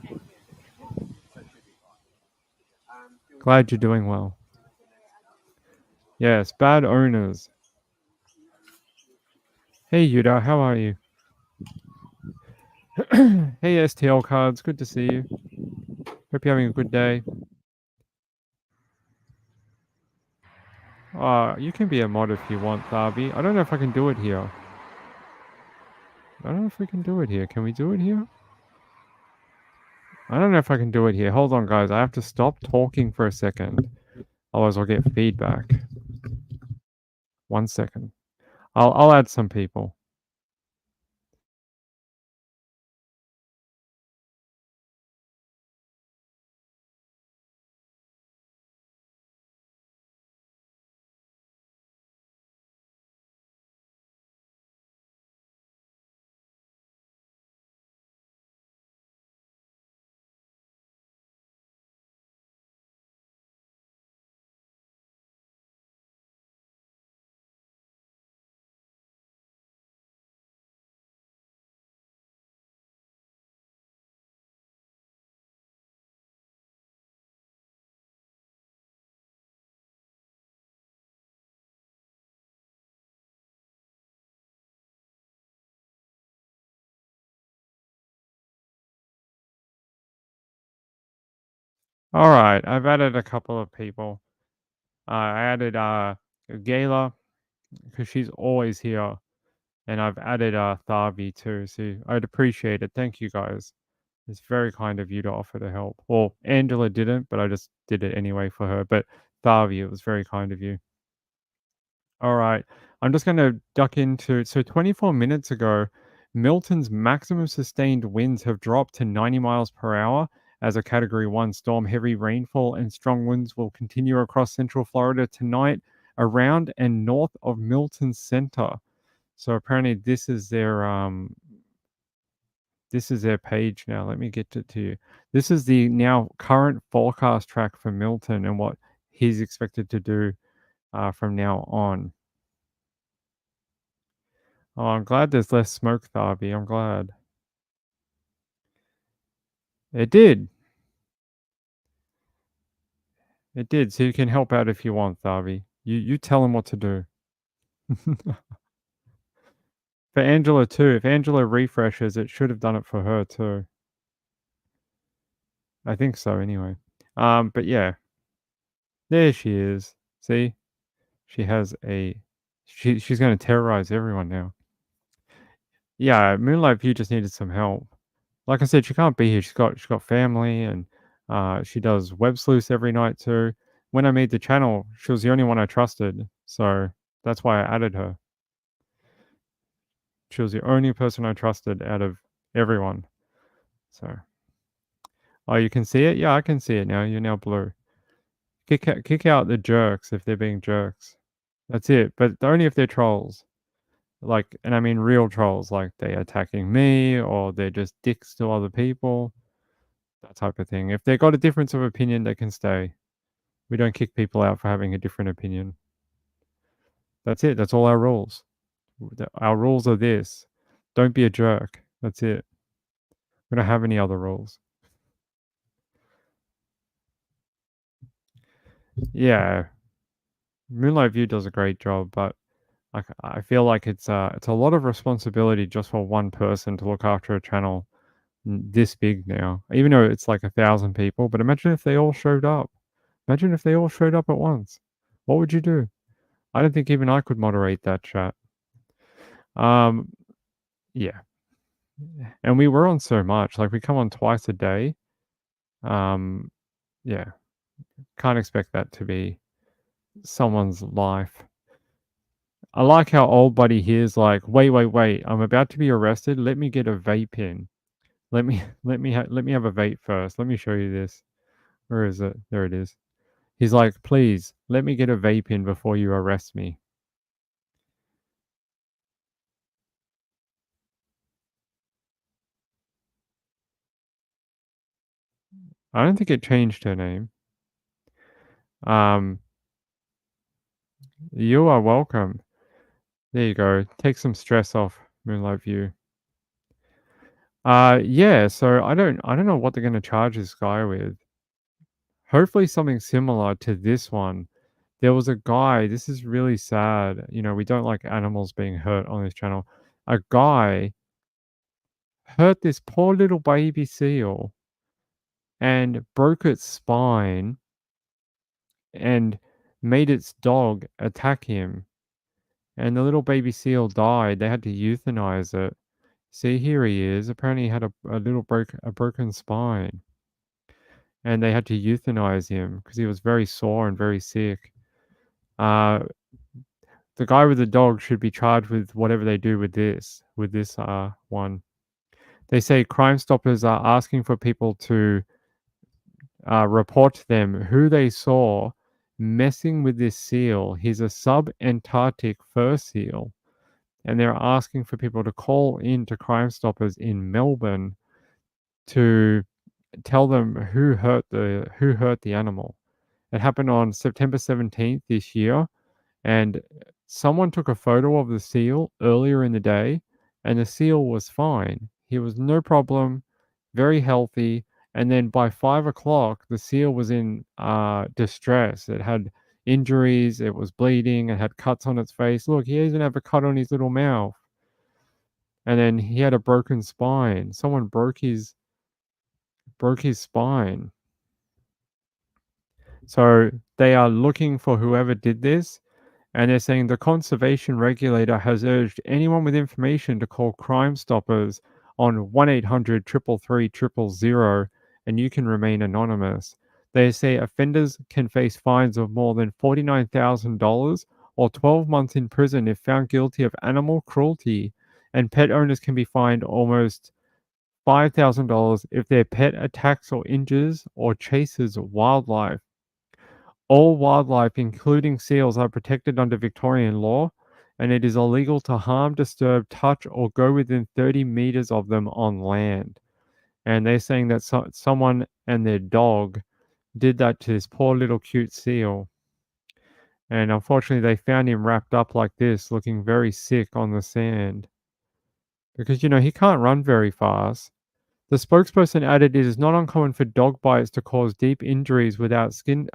Glad you're doing well. Yes, bad owners. Hey, Yuda, how are you? Hey, STL Cards. Good to see you. Hope you're having a good day. You can be a mod if you want, Tharvi. I don't know if I can do it here. I don't know if we can do it here. Can we do it here? I don't know if I can do it here. Hold on, guys. I have to stop talking for a second. Otherwise, I'll get feedback. 1 second. I'll add some people. All right, I've added a couple of people. I added Gayla because she's always here, and I've added Tharvi too. So I'd appreciate it. Thank you guys. It's very kind of you to offer to help. Well, Angela didn't, but I just did it anyway for her. But Tharvi, it was very kind of you. All right. I'm just going to duck into. So 24 minutes ago, Milton's maximum sustained winds have dropped to 90 miles per hour as a Category 1 storm. Heavy rainfall and strong winds will continue across central Florida tonight around and north of Milton Center. So apparently this is their page now. Let me get it to you. This is the now current forecast track for Milton and what he's expected to do from now on. Oh, I'm glad there's less smoke, Tharby. I'm glad. It did. It did. So you can help out if you want, Tharby. You tell him what to do. For Angela too. If Angela refreshes, it should have done it for her too. I think so anyway. But yeah. There she is. See? She has she's gonna terrorize everyone now. Yeah, Moonlight View just needed some help. Like I said, she can't be here. She's got family and she does web sleuths every night too. When I made the channel, she was the only one I trusted, so that's why I added her. She was the only person I trusted out of everyone. So, oh, you can see it? Yeah, I can see it now. You're now blue. Kick out the jerks if they're being jerks. That's it. But only if they're trolls. Like, and I mean real trolls, like they're attacking me or they're just dicks to other people. That type of thing. If they've got a difference of opinion, they can stay. We don't kick people out for having a different opinion. That's it. That's all our rules. Our rules are this. Don't be a jerk. That's it. We don't have any other rules. Yeah. Moonlight View does a great job, but I feel like it's a lot of responsibility just for one person to look after a channel this big now. Even though it's like 1,000 people, but imagine if they all showed up. Imagine if they all showed up at once. What would you do? I don't think even I could moderate that chat. Yeah. And we were on so much. Like we come on twice a day. Yeah. Can't expect that to be someone's life. I like how old buddy here is like, wait, I'm about to be arrested. Let me get a vape in. Let me have a vape first. Let me show you this. Where is it? There it is. He's like, please let me get a vape in before you arrest me. I don't think it changed her name. You are welcome. There you go. Take some stress off, Moonlight View. Yeah, so I don't know what they're gonna charge this guy with. Hopefully something similar to this one. There was a guy, this is really sad. You know, we don't like animals being hurt on this channel. A guy hurt this poor little baby seal and broke its spine and made its dog attack him. And the little baby seal died. They had to euthanize it. See, here he is. Apparently he had a broken spine. And they had to euthanize him because he was very sore and very sick. The guy with the dog should be charged with whatever they do with this one. They say Crime Stoppers are asking for people to report to them who they saw messing with this seal. He's a sub-Antarctic fur seal. And they're asking for people to call in to Crime Stoppers in Melbourne to tell them who hurt the animal. It happened on September 17th this year, and someone took a photo of the seal earlier in the day, and the seal was fine. He was no problem, very healthy, and then by 5 o'clock, the seal was in distress. It had injuries, it was bleeding, it had cuts on its face. Look, he even had a cut on his little mouth. And then he had a broken spine. Someone broke his spine. So they are looking for whoever did this, and they're saying the conservation regulator has urged anyone with information to call Crime Stoppers on 1-800-333-000, and you can remain anonymous. They say offenders can face fines of more than $49,000 or 12 months in prison if found guilty of animal cruelty, and pet owners can be fined almost $5,000 if their pet attacks or injures or chases wildlife. All wildlife, including seals, are protected under Victorian law, and it is illegal to harm, disturb, touch, or go within 30 meters of them on land. And they're saying that someone and their dog did that to this poor little cute seal. And unfortunately, they found him wrapped up like this, looking very sick on the sand. Because, he can't run very fast. The spokesperson added it is not uncommon for dog bites to cause deep injuries without skin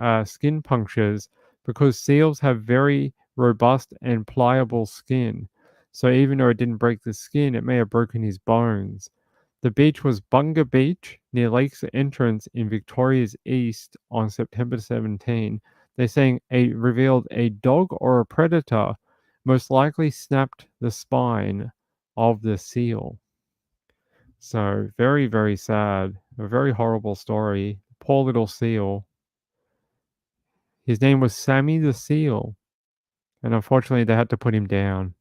punctures because seals have very robust and pliable skin. So even though it didn't break the skin, it may have broken his bones. The beach was Bunga Beach near Lake's entrance in Victoria's East on September 17. They're saying revealed a dog or a predator most likely snapped the spine of the seal. So very, very sad. A very horrible story. Poor little seal. His name was Sammy the Seal. And unfortunately, they had to put him down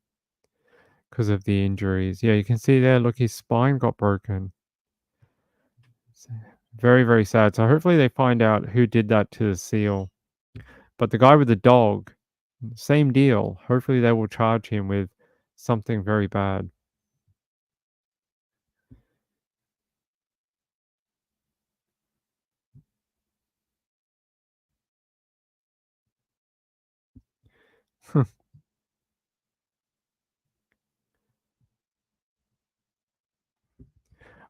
because of the injuries. Yeah, you can see there, look, his spine got broken. Very, very sad. So hopefully they find out who did that to the seal. But the guy with the dog, same deal. Hopefully they will charge him with something very bad.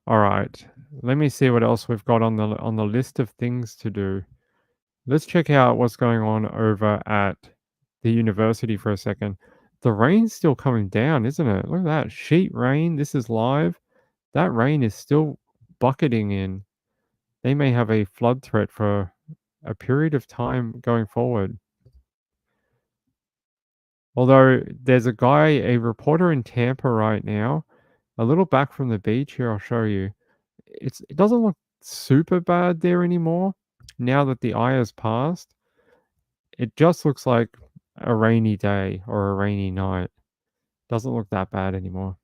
All right. Let me see what else we've got on the list of things to do. Let's check out what's going on over at the university for a second. The rain's still coming down, isn't it? Look at that. Sheet rain. This is live. That rain is still bucketing in. They may have a flood threat for a period of time going forward. Although there's a reporter in Tampa right now, a little back from the beach here, I'll show you. It doesn't look super bad there anymore now that the eye has passed. It just looks like a rainy day or a rainy night. Doesn't look that bad anymore.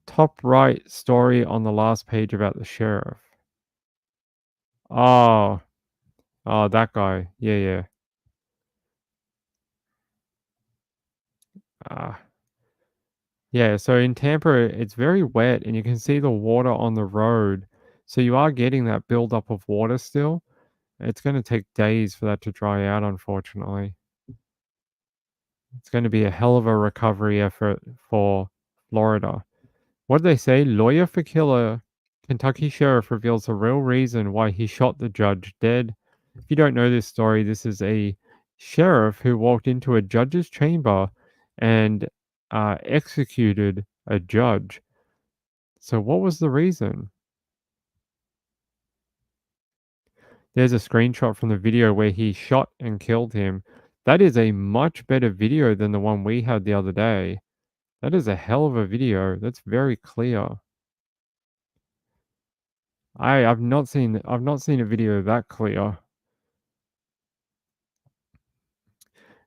Top right story on the last page about the sheriff. Oh, that guy. Yeah, yeah. Ah, yeah. So in Tampa, it's very wet, and you can see the water on the road. So you are getting that buildup of water still. It's going to take days for that to dry out, unfortunately. It's going to be a hell of a recovery effort for Florida. What did they say? Lawyer for killer. Kentucky sheriff reveals the real reason why he shot the judge dead. If you don't know this story, this is a sheriff who walked into a judge's chamber and executed a judge. So, what was the reason? There's a screenshot from the video where he shot and killed him. That is a much better video than the one we had the other day. That is a hell of a video. That's very clear. I've not seen a video that clear.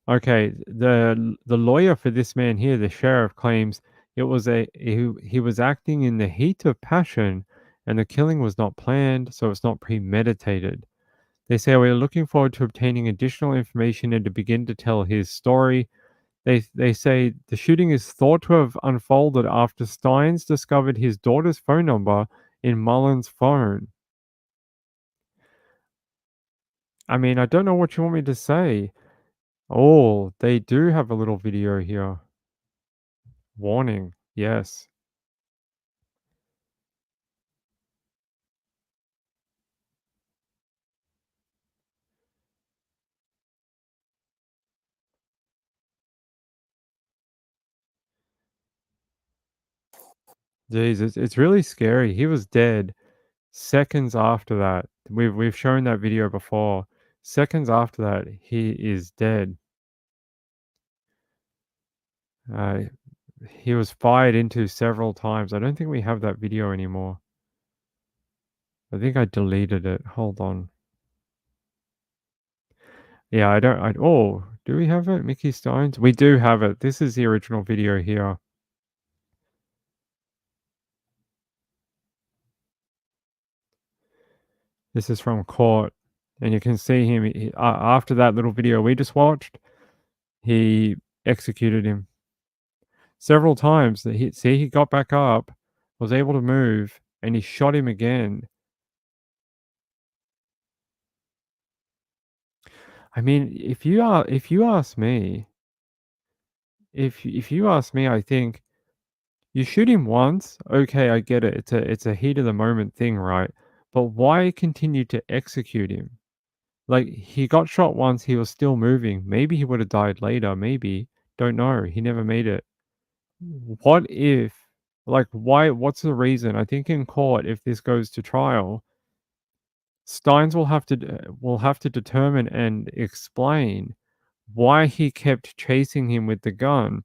Okay, the lawyer for this man here, the sheriff, claims it was he was acting in the heat of passion and the killing was not planned, so it's not premeditated. They say we're looking forward to obtaining additional information and to begin to tell his story. They say the shooting is thought to have unfolded after Steins discovered his daughter's phone number in Mullen's phone. I mean, I don't know what you want me to say. Oh, they do have a little video here. Warning, yes. Jeez, it's really scary. He was dead seconds after that. we've shown that video before. Seconds after that, he is dead. He was fired into several times. I don't think we have that video anymore. I think I deleted it. Hold on. Yeah, I don't. Oh, do we have it? Mickey Stones? We do have it. This is the original video here. This is from court. And you can see him after that little video we just watched. He executed him several times. He got back up, was able to move, and he shot him again. I mean, if you ask me, if you ask me, I think you shoot him once, okay, I get it. It's a heat of the moment thing, right? But why continue to execute him? Like, he got shot once, he was still moving. Maybe he would have died later, maybe. Don't know. He never made it. What if, like, what's the reason? I think in court, if this goes to trial, Steins will have to determine and explain why he kept chasing him with the gun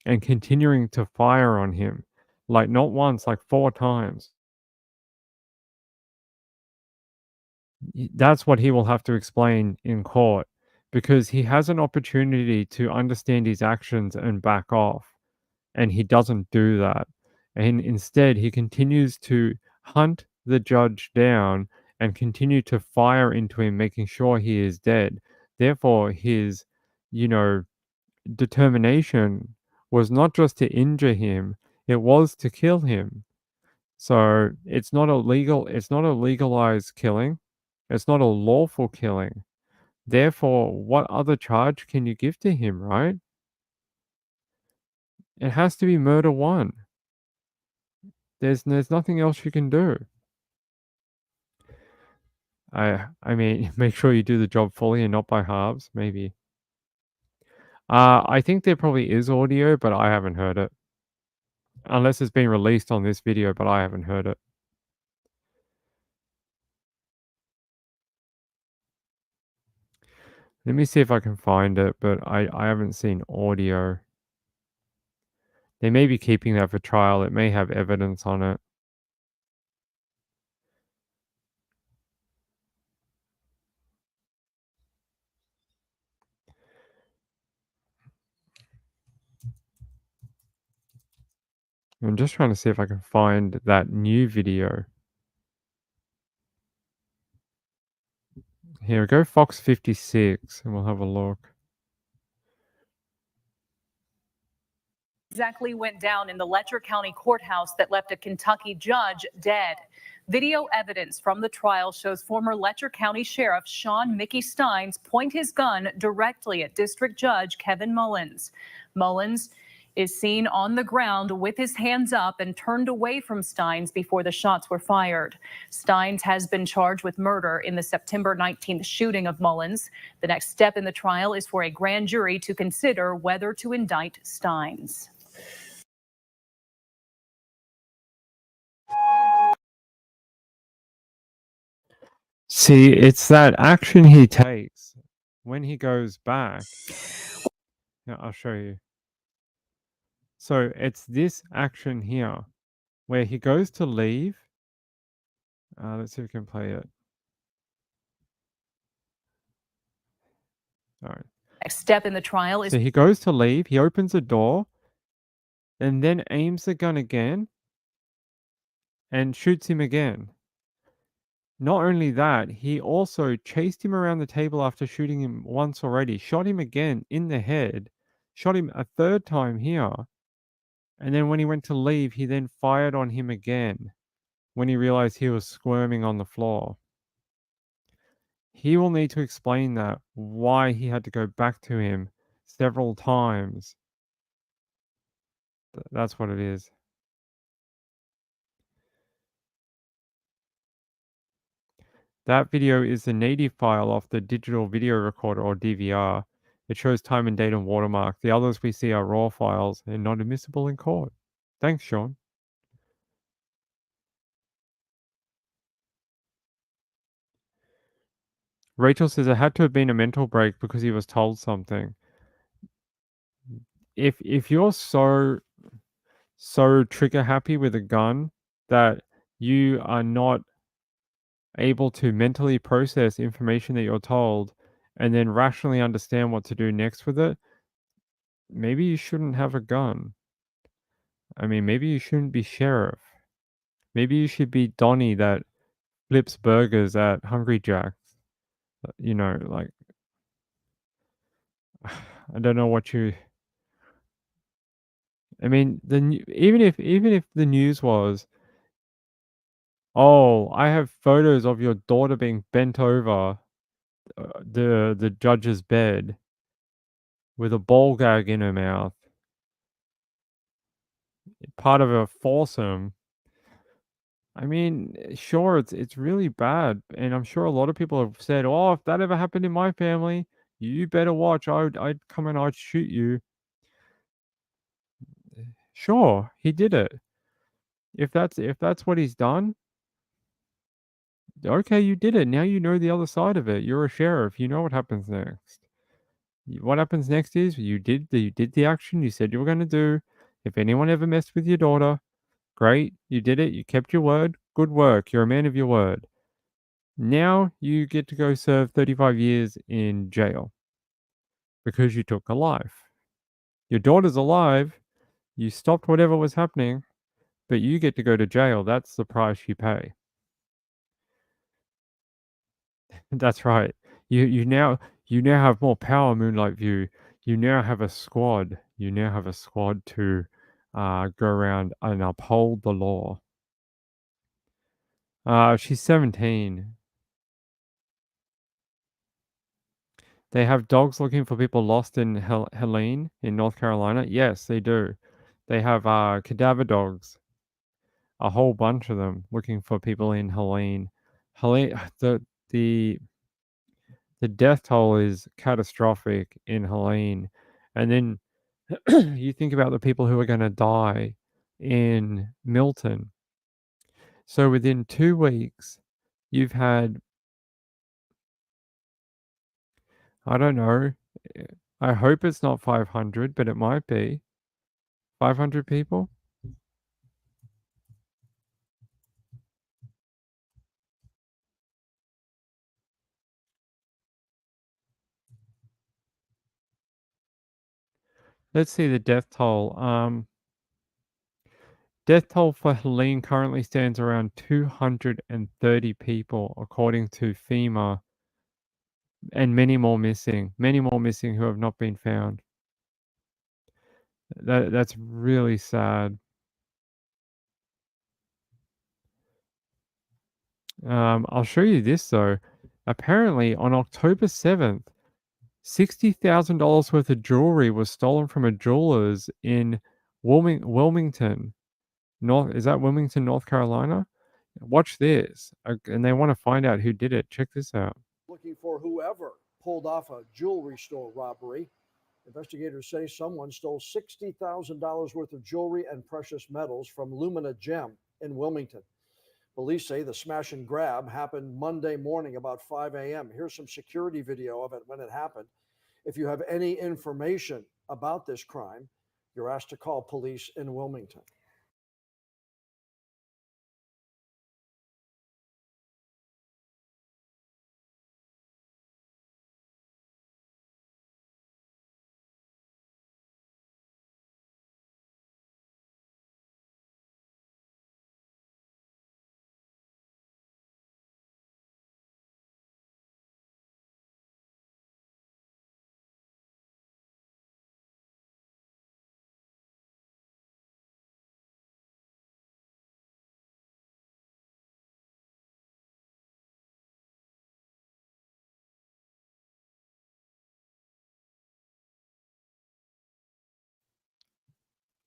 and continuing to fire on him. Like, not once, like 4 times. That's what he will have to explain in court, because he has an opportunity to understand his actions and back off, and he doesn't do that. And instead, he continues to hunt the judge down and continue to fire into him, making sure he is dead. Therefore, his, you know, determination was not just to injure him, it was to kill him. So it's not a legalized killing. It's not a lawful killing. Therefore, what other charge can you give to him, right? It has to be murder 1. There's nothing else you can do. I mean, make sure you do the job fully and not by halves, maybe. I think there probably is audio, but I haven't heard it. Unless it's been released on this video, but I haven't heard it. Let me see if I can find it, but I haven't seen audio. They may be keeping that for trial. It may have evidence on it. I'm just trying to see if I can find that new video. Here, go Fox 56, and we'll have a look. Exactly went down in the Letcher County courthouse that left a Kentucky judge dead. Video evidence from the trial shows former Letcher County Sheriff Sean Mickey Steins point his gun directly at District Judge Kevin Mullins. Mullins is seen on the ground with his hands up and turned away from Steins before the shots were fired. Steins has been charged with murder in the September 19th shooting of Mullins. The next step in the trial is for a grand jury to consider whether to indict Steins. See, it's that action he takes when he goes back. Yeah, I'll show you. So it's this action here where he goes to leave. Let's see if we can play it. All right. Next step in the trial is So he goes to leave, he opens the door, and then aims the gun again and shoots him again. Not only that, he also chased him around the table after shooting him once already, shot him again in the head, shot him a 3rd time here, and then when he went to leave, he then fired on him again when he realized he was squirming on the floor. He will need to explain that, why he had to go back to him several times. That's what it is. That video is the native file off the digital video recorder, or DVR. It shows time and date and watermark. The others we see are raw files and not admissible in court. Thanks, Sean. Rachel says it had to have been a mental break because he was told something. If you're so trigger happy with a gun that you are not able to mentally process information that you're told and then rationally understand what to do next with it, maybe you shouldn't have a gun. I mean, maybe you shouldn't be sheriff. Maybe you should be Donnie that flips burgers at Hungry Jack's. You know, like, I don't know what you. I mean, even if the news was, oh, I have photos of your daughter being bent over the judge's bed with a ball gag in her mouth, part of a foursome. I mean, sure, it's really bad, and I'm sure a lot of people have said, "Oh, if that ever happened in my family, you better watch. I'd come and I'd shoot you." Sure, he did it. If that's what he's done, okay, you did it. Now you know the other side of it. You're a sheriff. You know what happens next. What happens next is you did the action you said you were going to do. If anyone ever messed with your daughter, great, you did it. You kept your word. Good work. You're a man of your word. Now you get to go serve 35 years in jail because you took a life. Your daughter's alive. You stopped whatever was happening, but you get to go to jail. That's the price you pay. That's right. You now have more power, Moonlight View. You now have a squad. You now have a squad to go around and uphold the law. She's 17. They have dogs looking for people lost in Helene in North Carolina. Yes, they do. They have cadaver dogs, a whole bunch of them looking for people in Helene. Helene, the death toll is catastrophic in Helene, and then you think about the people who are going to die in Milton. So within 2 weeks, you've had, I don't know, I hope it's not 500, but it might be 500 people. Let's see the death toll. Death toll for Helene currently stands around 230 people, according to FEMA, and many more missing who have not been found. That's really sad. I'll show you this though. Apparently, on October 7th, $60,000 worth of jewelry was stolen from a jeweler's in Wilmington. Is that Wilmington, North Carolina? Watch this. And they want to find out who did it. Check this out. Looking for whoever pulled off a jewelry store robbery. Investigators say someone stole $60,000 worth of jewelry and precious metals from Lumina Gem in Wilmington. Police say the smash and grab happened Monday morning about 5 a.m. Here's some security video of it when it happened. If you have any information about this crime, you're asked to call police in Wilmington.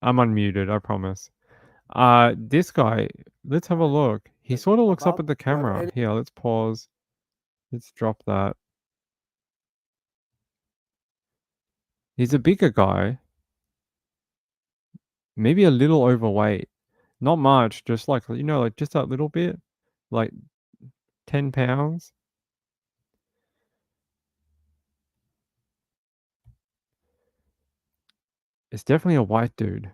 I'm unmuted, I promise. This guy, let's have a look. He sort of looks up at the camera. Here, let's pause. Let's drop that. He's a bigger guy. Maybe a little overweight. Not much, just like, like just that little bit. Like 10 pounds. It's definitely a white dude.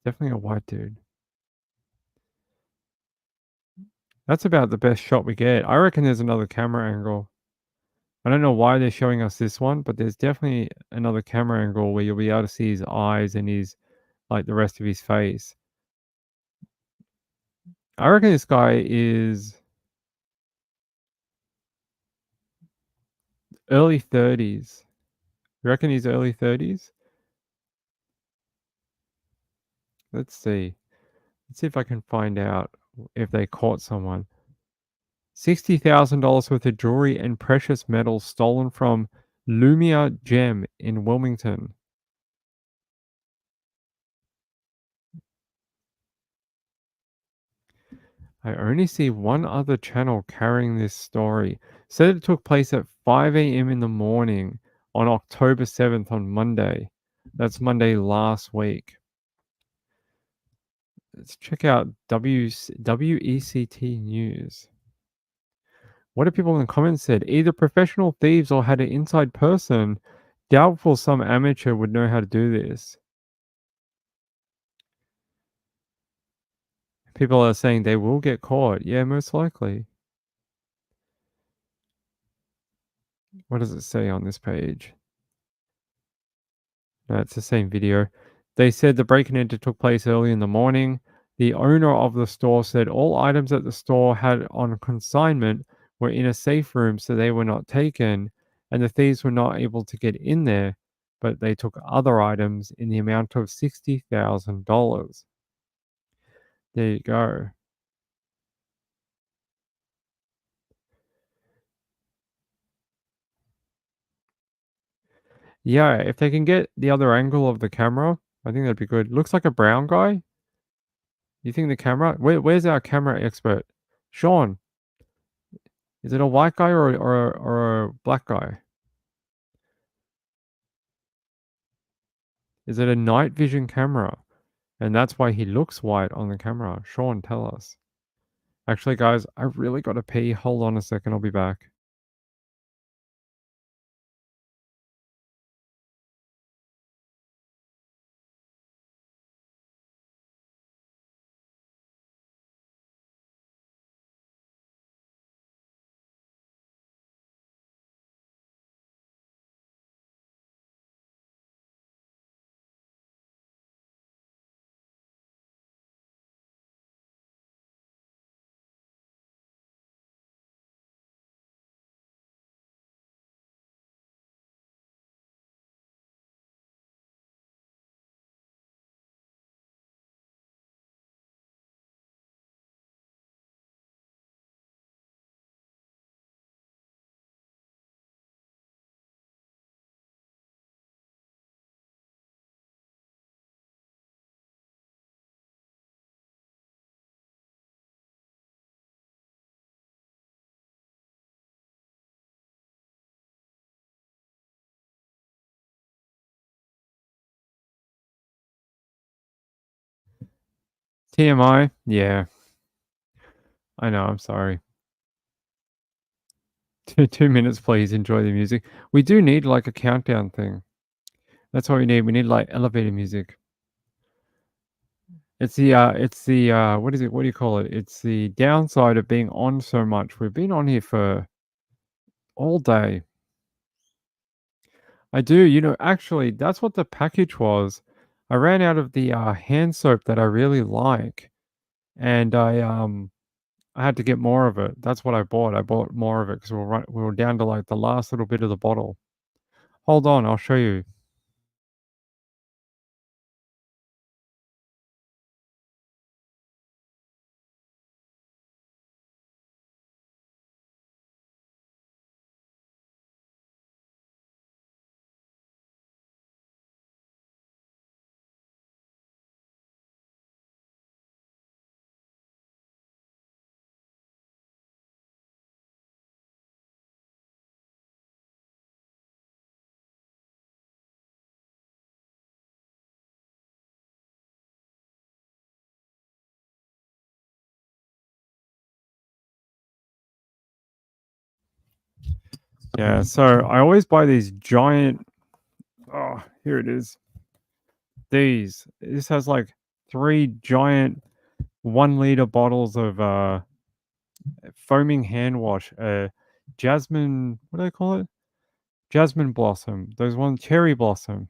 Definitely a white dude. That's about the best shot we get. I reckon there's another camera angle. I don't know why they're showing us this one, but there's definitely another camera angle where you'll be able to see his eyes and his like the rest of his face. I reckon this guy is early 30s. You reckon he's early 30s? Let's see. Let's see if I can find out if they caught someone. $60,000 worth of jewelry and precious metals stolen from Lumia Gem in Wilmington. I only see one other channel carrying this story. Said it took place at 5 a.m. in the morning on October 7th on Monday. That's Monday last week. Let's check out WECT News. What have people in the comments said? Either professional thieves or had an inside person. Doubtful some amateur would know how to do this. People are saying they will get caught. Yeah, most likely. What does it say on this page? No, it's the same video. They said the break and enter took place early in the morning. The owner of the store said all items that the store had on consignment were in a safe room, so they were not taken, and the thieves were not able to get in there, but they took other items in the amount of $60,000. There you go. Yeah, if they can get the other angle of the camera, I think that'd be good. Looks like a brown guy. You think the camera? Where's our camera expert? Sean, is it a white guy or a black guy? Is it a night vision camera? And that's why he looks white on the camera. Sean, tell us. Actually, guys, I really got to pee. Hold on a second. I'll be back. TMI? Yeah. I know. I'm sorry. 2 minutes, please. Enjoy the music. We do need like a countdown thing. That's what we need. We need like elevator music. It's the what is it? What do you call it? It's the downside of being on so much. We've been on here for all day. I do, actually, that's what the package was. I ran out of the hand soap that I really like, and I had to get more of it. That's what I bought. I bought more of it because we were down to like the last little bit of the bottle. Hold on, I'll show you. Yeah, so I always buy these giant Oh, here it is. This has like 3 giant 1-liter bottles of foaming hand wash. Jasmine, what do they call it? Jasmine blossom. There's one cherry blossom.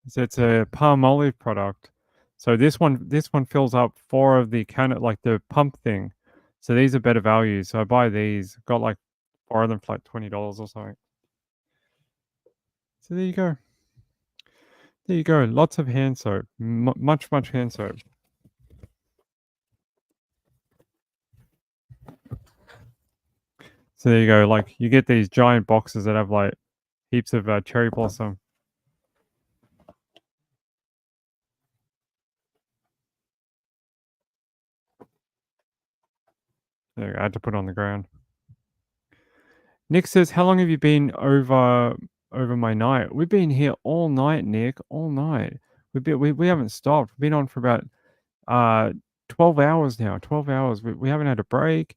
So it's a palm olive product. So this one fills up 4 of the like the pump thing. So these are better value. So I buy these. Got like 4 of them for like $20 or something. So there you go. There you go. Lots of hand soap. Much hand soap. So there you go. Like you get these giant boxes that have like heaps of cherry blossom. There you go. I had to put it on the ground. Nick says, "How long have you been over my night?" We've been here all night, Nick. All night. We haven't stopped. We've been on for about 12 hours now. 12 hours. We haven't had a break.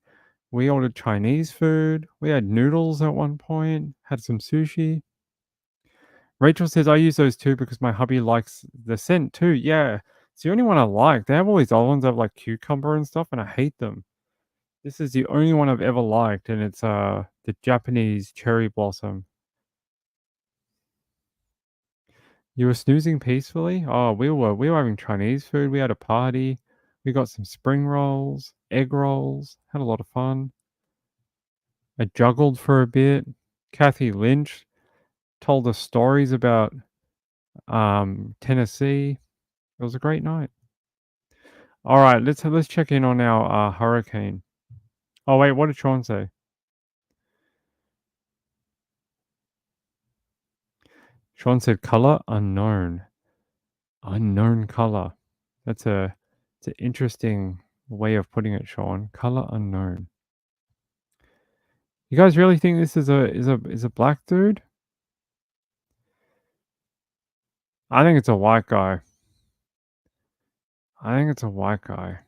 We ordered Chinese food. We had noodles at one point. Had some sushi. Rachel says, "I use those too because my hubby likes the scent too." Yeah, it's the only one I like. They have all these other ones that have like cucumber and stuff, and I hate them. This is the only one I've ever liked, and it's the Japanese cherry blossom. You were snoozing peacefully? Oh, we were having Chinese food. We had a party. We got some spring rolls, egg rolls. Had a lot of fun. I juggled for a bit. Kathy Lynch told us stories about Tennessee. It was a great night. All right, let's check in on our hurricane. Oh wait, what did Sean say? Sean said color unknown. Unknown color. It's an interesting way of putting it, Sean. Color unknown. You guys really think this is a black dude? I think it's a white guy. I think it's a white guy.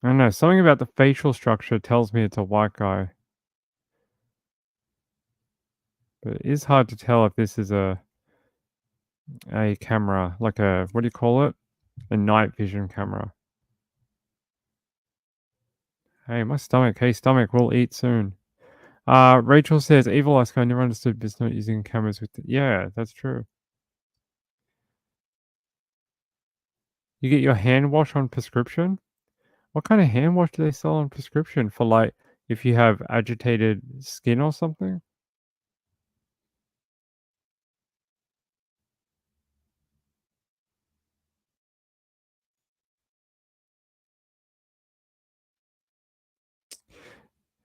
I don't know. Something about the facial structure tells me it's a white guy. But it is hard to tell if this is a camera, like a, what do you call it? A night vision camera. Hey, my stomach. Hey, stomach, we'll eat soon. Rachel says, Evil Alaska, I never understood business not using cameras with yeah, that's true. You get your hand wash on prescription? What kind of hand wash do they sell on prescription for, like, if you have agitated skin or something?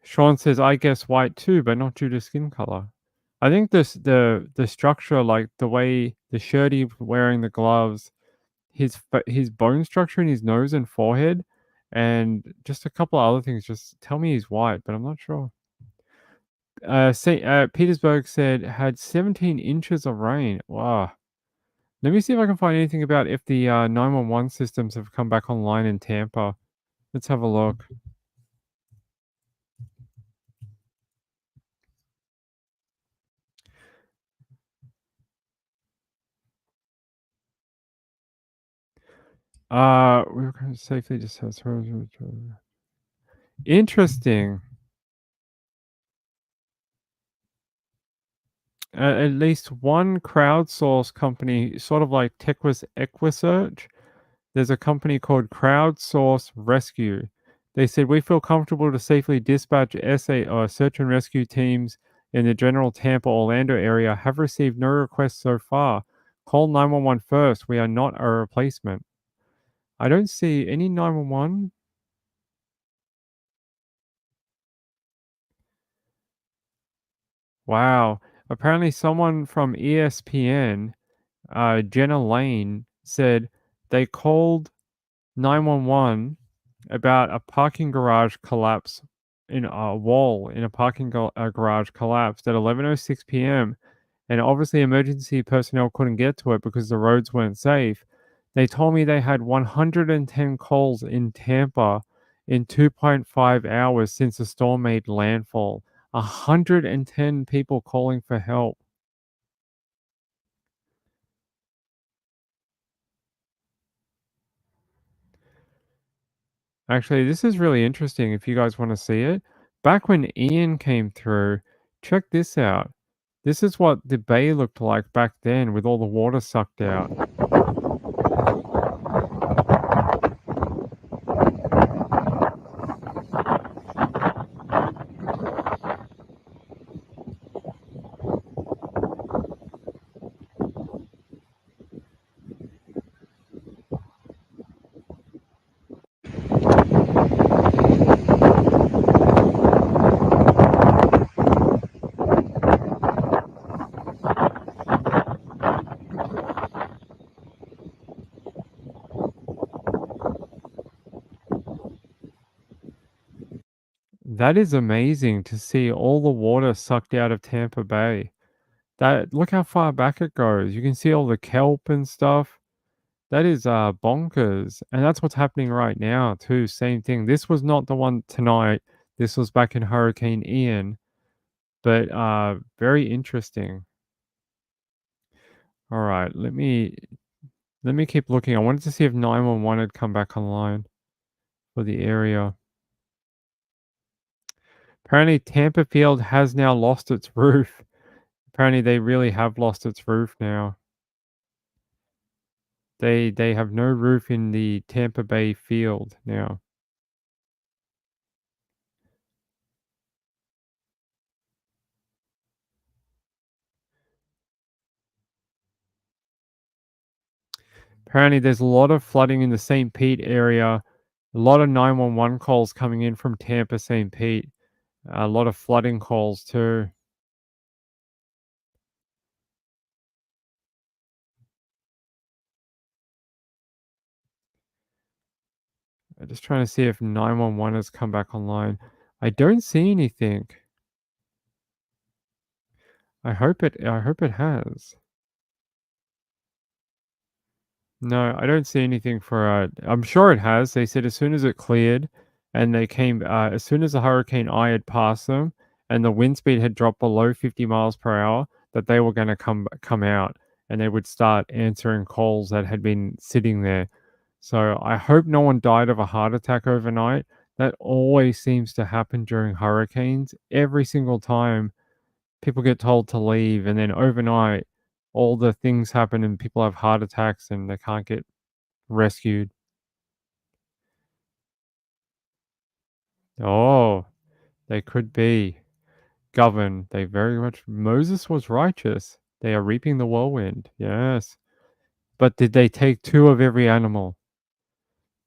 Sean says, I guess white too, but not due to skin color. I think the structure, like the way the shirt he's wearing, the gloves, his bone structure in his nose and forehead, and just a couple of other things just tell me he's white, but I'm not sure. Petersburg said had 17 inches of rain. Wow. Let me see if I can find anything about if the 911 systems have come back online in Tampa. Let's have a look. We're going to safely discuss. Interesting. At least one crowdsource company, sort of like Tequis Equisearch, there's a company called Crowdsource Rescue. They said, we feel comfortable to safely dispatch search and rescue teams in the general Tampa, Orlando area. Have received no requests so far. Call 911 first. We are not a replacement. I don't see any 911. Wow. Apparently someone from ESPN, Jenna Lane, said they called 911 about a parking garage collapse in a wall in a parking garage collapsed at 11:06 p.m. And obviously emergency personnel couldn't get to it because the roads weren't safe. They told me they had 110 calls in Tampa in 2.5 hours since the storm made landfall. 110 people calling for help. Actually, this is really interesting if you guys want to see it. Back when Ian came through, check this out. This is what the bay looked like back then with all the water sucked out. That is amazing to see all the water sucked out of Tampa Bay. That look how far back it goes. You can see all the kelp and stuff. That is bonkers. And that's what's happening right now too. Same thing. This was not the one tonight. This was back in Hurricane Ian. But very interesting. All right, let me keep looking. I wanted to see if 911 had come back online for the area. Apparently Tampa Field has now lost its roof. Apparently they really have lost its roof now. They have no roof in the Tampa Bay field now. Apparently there's a lot of flooding in the St. Pete area. A lot of 911 calls coming in from Tampa, St. Pete. A lot of flooding calls too. I'm just trying to see if 911 has come back online. I don't see anything. I hope it has. No, I don't see anything for I'm sure it has. They said as soon as it cleared and they came as soon as the hurricane eye had passed them and the wind speed had dropped below 50 miles per hour that they were going to come out and they would start answering calls that had been sitting there. So I hope no one died of a heart attack overnight. That always seems to happen during hurricanes. Every single time people get told to leave and then overnight all the things happen and people have heart attacks and they can't get rescued. Oh, they could be governed. They very much Moses was righteous. They are reaping the whirlwind. Yes. But did they take two of every animal?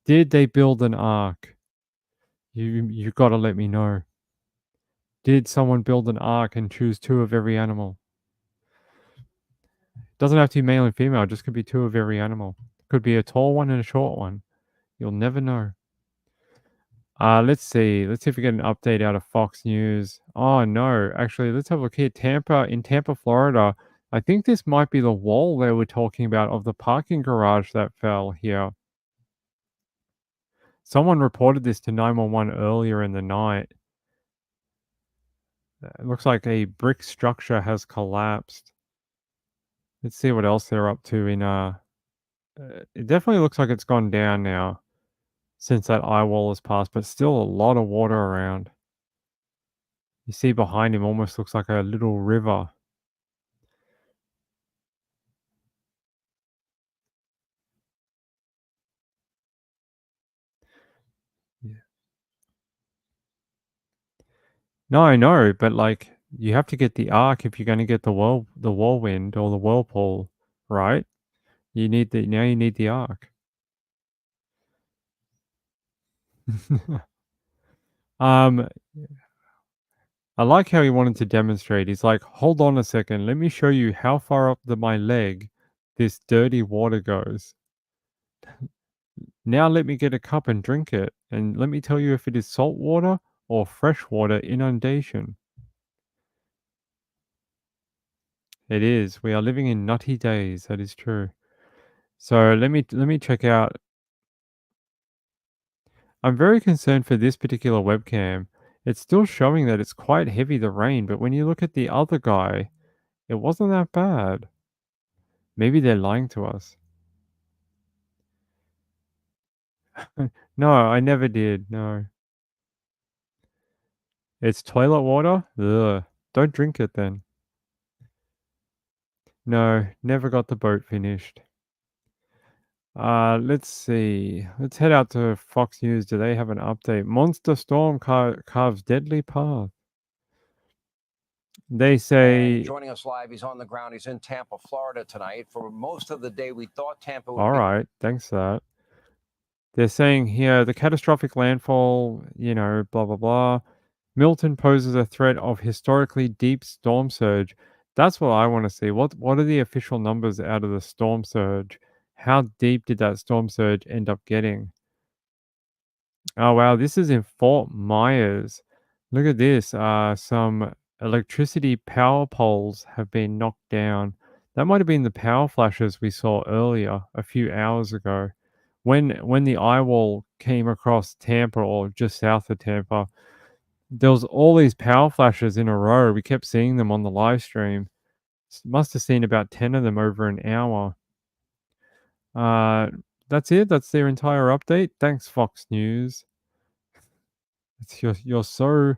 Did they build an ark? You got to let me know. Did someone build an ark and choose two of every animal? Doesn't have to be male and female, it just could be two of every animal. Could be a tall one and a short one. You'll never know. Let's see. Let's see if we get an update out of Fox News. Oh no, actually, let's have a look here. In Tampa, Florida. I think this might be the wall they were talking about of the parking garage that fell here. Someone reported this to 911 earlier in the night. It looks like a brick structure has collapsed. Let's see what else they're up to in it definitely looks like it's gone down now since that eye wall has passed, but still a lot of water around. You see behind him almost looks like a little river. Yeah. No, I know, but like you have to get the arc if you're going to get the whirlwind or the whirlpool, right? You need the arc. um I like how he wanted to demonstrate. He's like, "Hold on a second. Let me show you how far up my leg this dirty water goes. Now let me get a cup and drink it. And let me tell you if it is salt water or freshwater inundation. It is. We are living in nutty days. That is true. So let me check out. I'm very concerned for this particular webcam. It's still showing that it's quite heavy, the rain, but when you look at the other guy, it wasn't that bad. Maybe they're lying to us. No, I never did. No. It's toilet water? Ugh. Don't drink it then. No, never got the boat finished. Let's see. Let's head out to Fox News. Do they have an update? Monster storm carves deadly path. They say. And joining us live, he's on the ground. He's in Tampa, Florida tonight. For most of the day, we thought Tampa would All be. right, thanks for that. They're saying here the catastrophic landfall, blah, blah, blah. Milton poses a threat of historically deep storm surge. That's what I want to see. What are the official numbers out of the storm surge? How deep did that storm surge end up getting? Oh, wow. This is in Fort Myers. Look at this. Some electricity power poles have been knocked down. That might have been the power flashes we saw earlier, a few hours ago. When the eye wall came across Tampa or just south of Tampa, there was all these power flashes in a row. We kept seeing them on the live stream. Must have seen about 10 of them over an hour. That's it. That's their entire update. Thanks, Fox News. You're so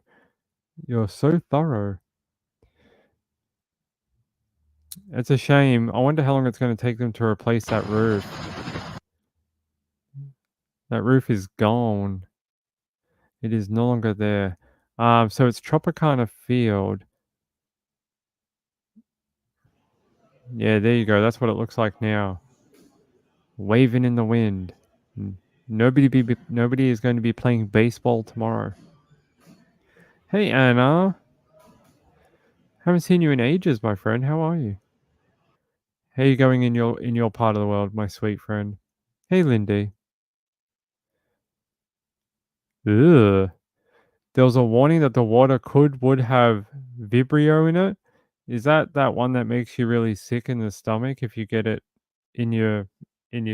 thorough. It's a shame. I wonder how long it's going to take them to replace that roof. That roof is gone. It is no longer there. So it's Tropicana Field. Yeah, there you go. That's what it looks like now. Waving in the wind. Nobody is going to be playing baseball tomorrow. Hey, Anna. Haven't seen you in ages, my friend. How are you? How are you going in your part of the world, my sweet friend? Hey, Lindy. Ugh. There was a warning that the water would have Vibrio in it. Is that one that makes you really sick in the stomach if you get it in your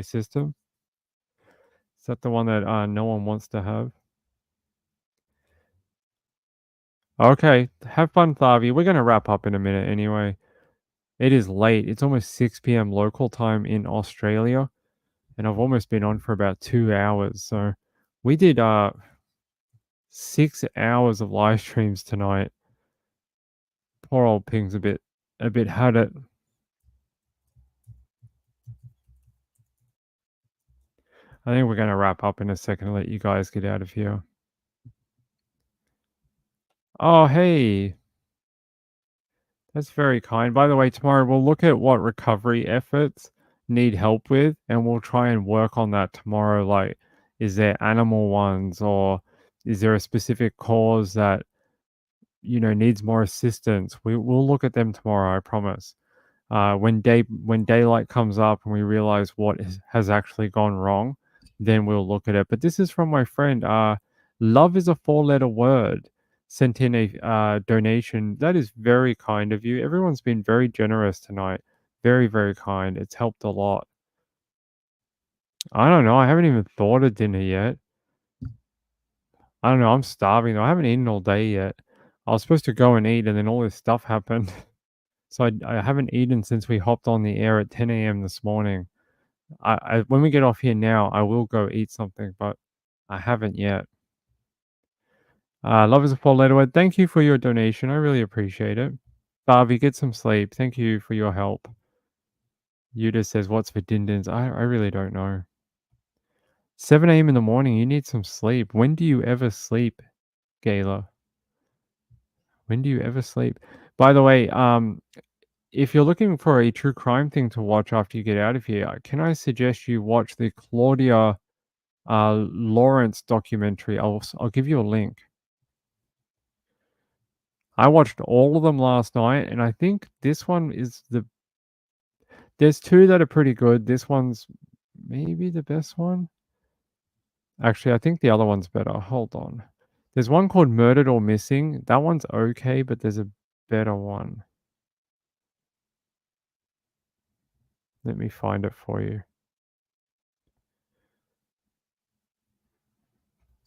system? Is that the one that no one wants to have? Okay, have fun, Thavi. We're gonna wrap up in a minute anyway. It is late. It's almost 6 p.m. local time in Australia, and I've almost been on for about 2 hours. So we did 6 hours of live streams tonight. Poor old Ping's a bit had it. I think we're gonna wrap up in a second and let you guys get out of here. Oh, hey. That's very kind. By the way, tomorrow we'll look at what recovery efforts need help with, and we'll try and work on that tomorrow. Like, is there animal ones, or is there a specific cause that needs more assistance? We'll look at them tomorrow. I promise. When daylight comes up and we realize what has actually gone wrong, then we'll look at it. But this is from my friend. Love is a 4-letter word. Sent in a donation. That is very kind of you. Everyone's been very generous tonight. Very, very kind. It's helped a lot. I don't know. I haven't even thought of dinner yet. I don't know. I'm starving though. I haven't eaten all day yet. I was supposed to go and eat, and then all this stuff happened. So I haven't eaten since we hopped on the air at 10 a.m. this morning. When we get off here now, I will go eat something, but I haven't yet. Love is a 4-letter word. Thank you for your donation. I really appreciate it. Barbie, get some sleep. Thank you for your help. Yuda says, what's for dindins? I really don't know. 7 a.m. in the morning, you need some sleep. When do you ever sleep, Gayla? When do you ever sleep? By the way, if you're looking for a true crime thing to watch after you get out of here, can I suggest you watch the Claudia Lawrence documentary? I'll give you a link. I watched all of them last night, and I think this one is there's 2 that are pretty good. This one's maybe the best one. Actually, I think the other one's better. Hold on. There's one called Murdered or Missing. That one's okay, but there's a better one. Let me find it for you.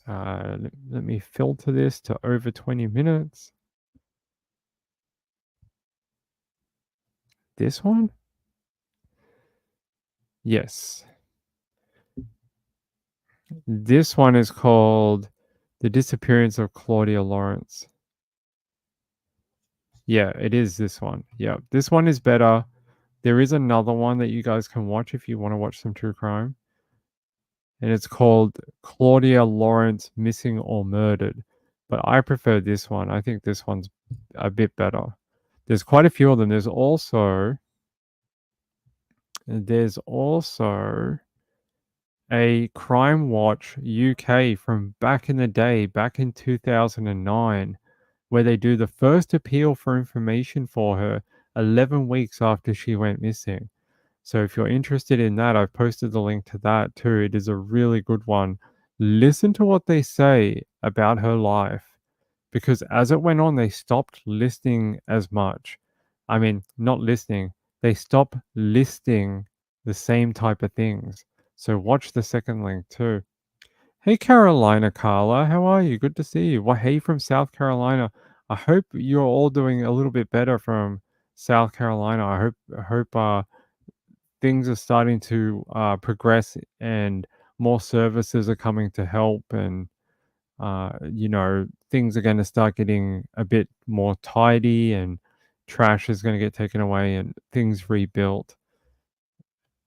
Let me filter this to over 20 minutes. This one? Yes. This one is called The Disappearance of Claudia Lawrence. Yeah, it is this one. Yeah, this one is better. There is another one that you guys can watch if you want to watch some true crime. And it's called Claudia Lawrence Missing or Murdered. But I prefer this one. I think this one's a bit better. There's quite a few of them. There's also a Crime Watch UK from back in the day, back in 2009, where they do the first appeal for information for her 11 weeks after she went missing. So if you're interested in that, I've posted the link to that too. It is a really good one. Listen to what they say about her life, because as it went on, they stopped listing as much. I mean, not listening. They stopped listing the same type of things. So watch the second link too. Hey Carolina, Carla, how are you? Good to see you. Well, hey from South Carolina. I hope you're all doing a little bit better from South Carolina. I hope things are starting to progress and more services are coming to help, and things are going to start getting a bit more tidy, and trash is going to get taken away and things rebuilt.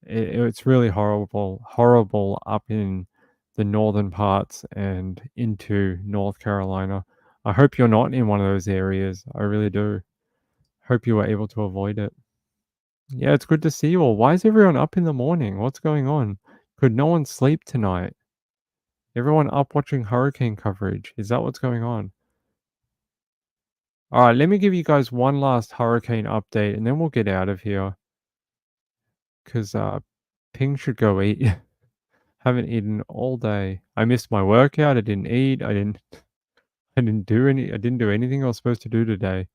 It's really horrible up in the northern parts and into North Carolina. I hope you're not in one of those areas. I really do. Hope you were able to avoid it. Yeah, it's good to see you all. Why is everyone up in the morning? What's going on? Could no one sleep tonight? Everyone up watching hurricane coverage. Is that what's going on? All right, let me give you guys one last hurricane update and then we'll get out of here. Because Ping should go eat. Haven't eaten all day. I missed my workout. I didn't eat. I didn't do anything I was supposed to do today.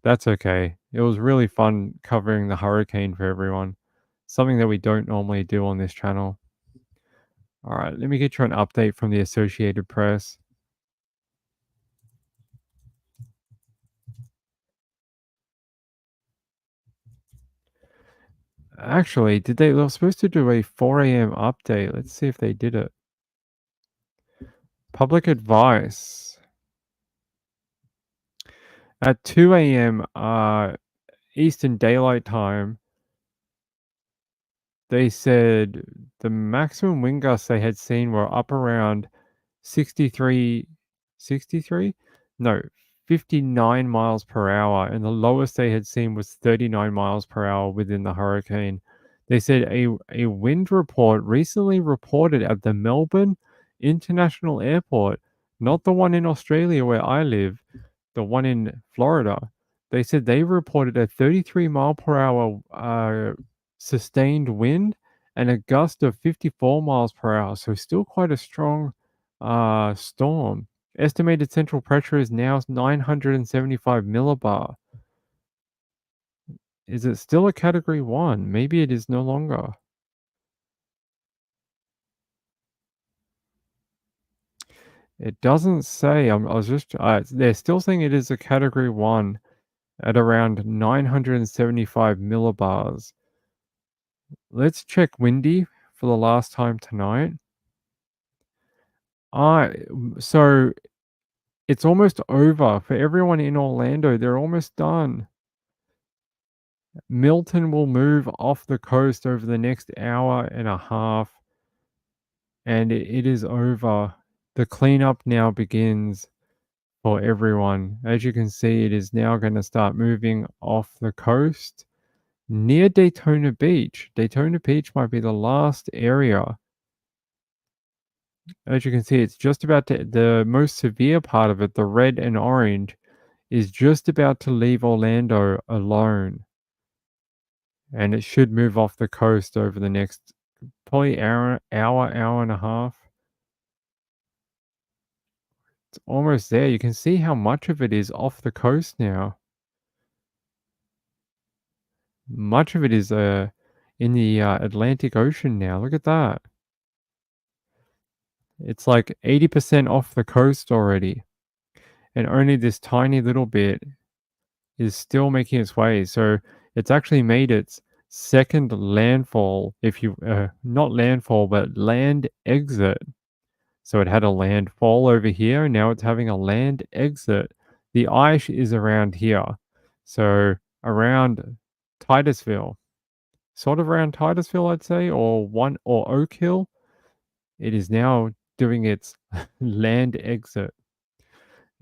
That's okay. It was really fun covering the hurricane for everyone. Something that we don't normally do on this channel. All right, let me get you an update from the Associated Press. Actually, they were supposed to do a 4 a.m. update. Let's see if they did it. Public advice. At 2 a.m. Eastern Daylight Time, they said the maximum wind gusts they had seen were up around 63? No, 59 miles per hour, and the lowest they had seen was 39 miles per hour within the hurricane. They said a wind report recently reported at the Melbourne International Airport, not the one in Australia where I live, the one in Florida. They said they reported a 33 mile per hour sustained wind and a gust of 54 miles per hour. So still quite a strong storm. Estimated central pressure is now 975 millibar. Is it still a category 1? Maybe it is no longer. It doesn't say. They're still saying it is a category 1 at around 975 millibars. Let's check windy for the last time tonight. So it's almost over for everyone in Orlando. They're almost done. Milton will move off the coast over the next hour and a half, and it is over. The cleanup now begins for everyone. As you can see, it is now going to start moving off the coast near Daytona Beach. Daytona Beach might be the last area. As you can see, it's just about to, the most severe part of it, the red and orange, is just about to leave Orlando alone. And it should move off the coast over the next probably hour and a half. It's almost there. You can see how much of it is off the coast now. Much of it is in the Atlantic Ocean now. Look at that. It's like 80% off the coast already. And only this tiny little bit is still making its way. So it's actually made its second landfall, if you not landfall, but land exit. So it had a landfall over here, and now it's having a land exit. The ice is around here. So around Titusville. Sort of around Titusville, I'd say, or Oak Hill. It is now doing its land exit.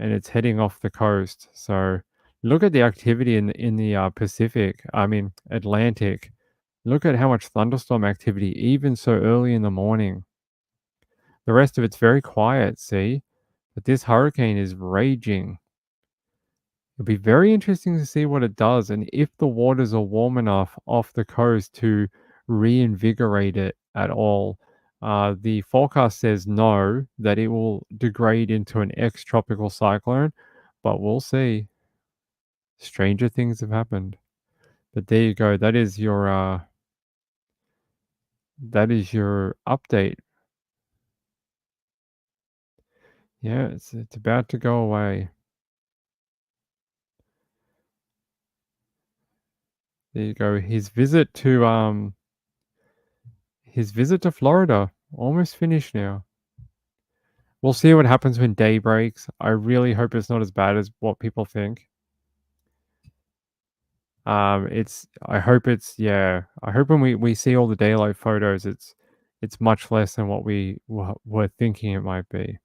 And it's heading off the coast. So look at the activity in the Pacific. I mean Atlantic. Look at how much thunderstorm activity, even so early in the morning. The rest of it's very quiet. See, but this hurricane is raging. It'll be very interesting to see what it does, and if the waters are warm enough off the coast to reinvigorate it at all. The forecast says no, that it will degrade into an ex-tropical cyclone, but we'll see. Stranger things have happened. But there you go. That is your update. Yeah, it's about to go away. There you go. His visit to Florida almost finished now. We'll see what happens when day breaks. I really hope it's not as bad as what people think. I hope when we see all the daylight photos, it's much less than what we were thinking it might be.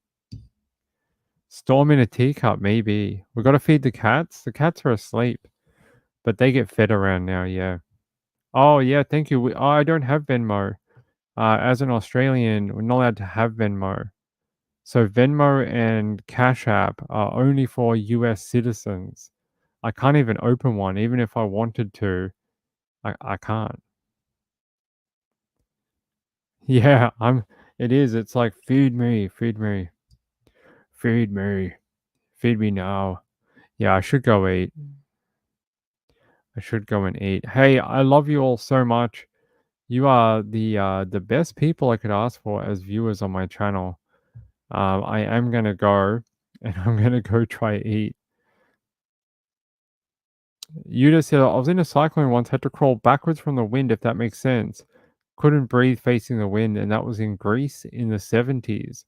Storm in a teacup, maybe. We got to feed the cats. The cats are asleep, but they get fed around now. Yeah. Oh yeah, thank you. I don't have Venmo. As an Australian, we're not allowed to have Venmo. So Venmo and Cash App are only for US citizens. I can't even open one, even if I wanted to. I can't. Yeah, it is. It's like feed me, feed me. Feed me. Feed me now. Yeah, I should go eat. I should go and eat. Hey, I love you all so much. You are the best people I could ask for as viewers on my channel. I am gonna go, and I'm gonna go try eat. You just said I was in a cyclone once, had to crawl backwards from the wind, if that makes sense. Couldn't breathe facing the wind, and that was in Greece in the 70s.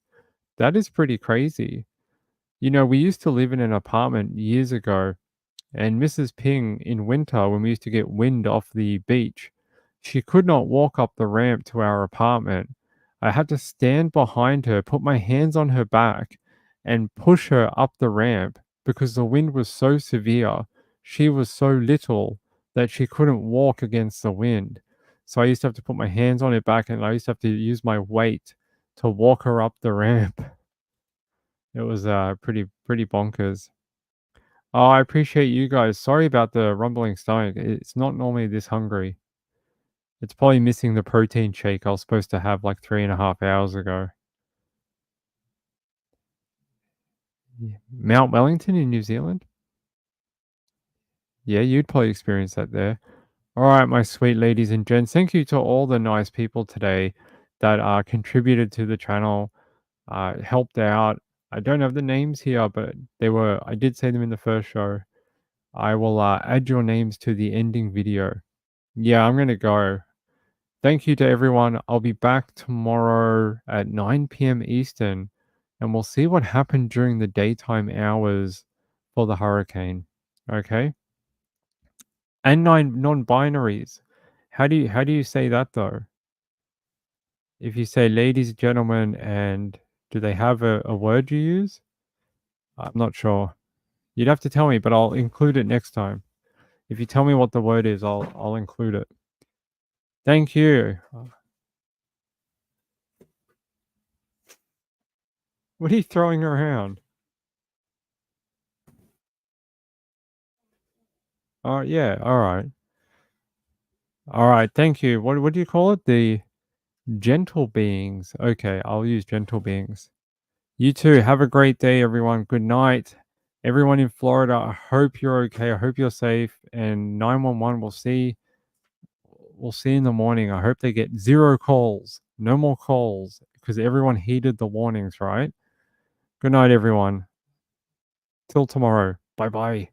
That is pretty crazy. You know, we used to live in an apartment years ago, and Mrs. Ping, in winter, when we used to get wind off the beach, she could not walk up the ramp to our apartment. I had to stand behind her, put my hands on her back, and push her up the ramp because the wind was so severe. She was so little that she couldn't walk against the wind. So I used to have to put my hands on her back, and I used to have to use my weight to walk her up the ramp. It was pretty bonkers. Oh, I appreciate you guys. Sorry about the rumbling stomach. It's not normally this hungry. It's probably missing the protein shake I was supposed to have like 3.5 hours ago. Yeah. Mount Wellington in New Zealand? Yeah, you'd probably experience that there. All right, my sweet ladies and gents. Thank you to all the nice people today that contributed to the channel, helped out. I don't have the names here, but I did say them in the first show. I will add your names to the ending video. Yeah, I'm going to go. Thank you to everyone. I'll be back tomorrow at 9 p.m. Eastern, and we'll see what happened during the daytime hours for the hurricane. Okay? And non-binaries. How do you say that though? If you say ladies and gentlemen, and do they have a word you use? I'm not sure. You'd have to tell me, but I'll include it next time. If you tell me what the word is, I'll include it. Thank you. What are you throwing around? Oh yeah, all right. All right, thank you. What do you call it? The gentle beings. Okay, I'll use gentle beings. You too. Have a great day, everyone. Good night. Everyone in Florida, I hope you're okay. I hope you're safe. And 911, we'll see. We'll see in the morning. I hope they get 0 calls. No more calls because everyone heeded the warnings, right? Good night, everyone. Till tomorrow. Bye bye.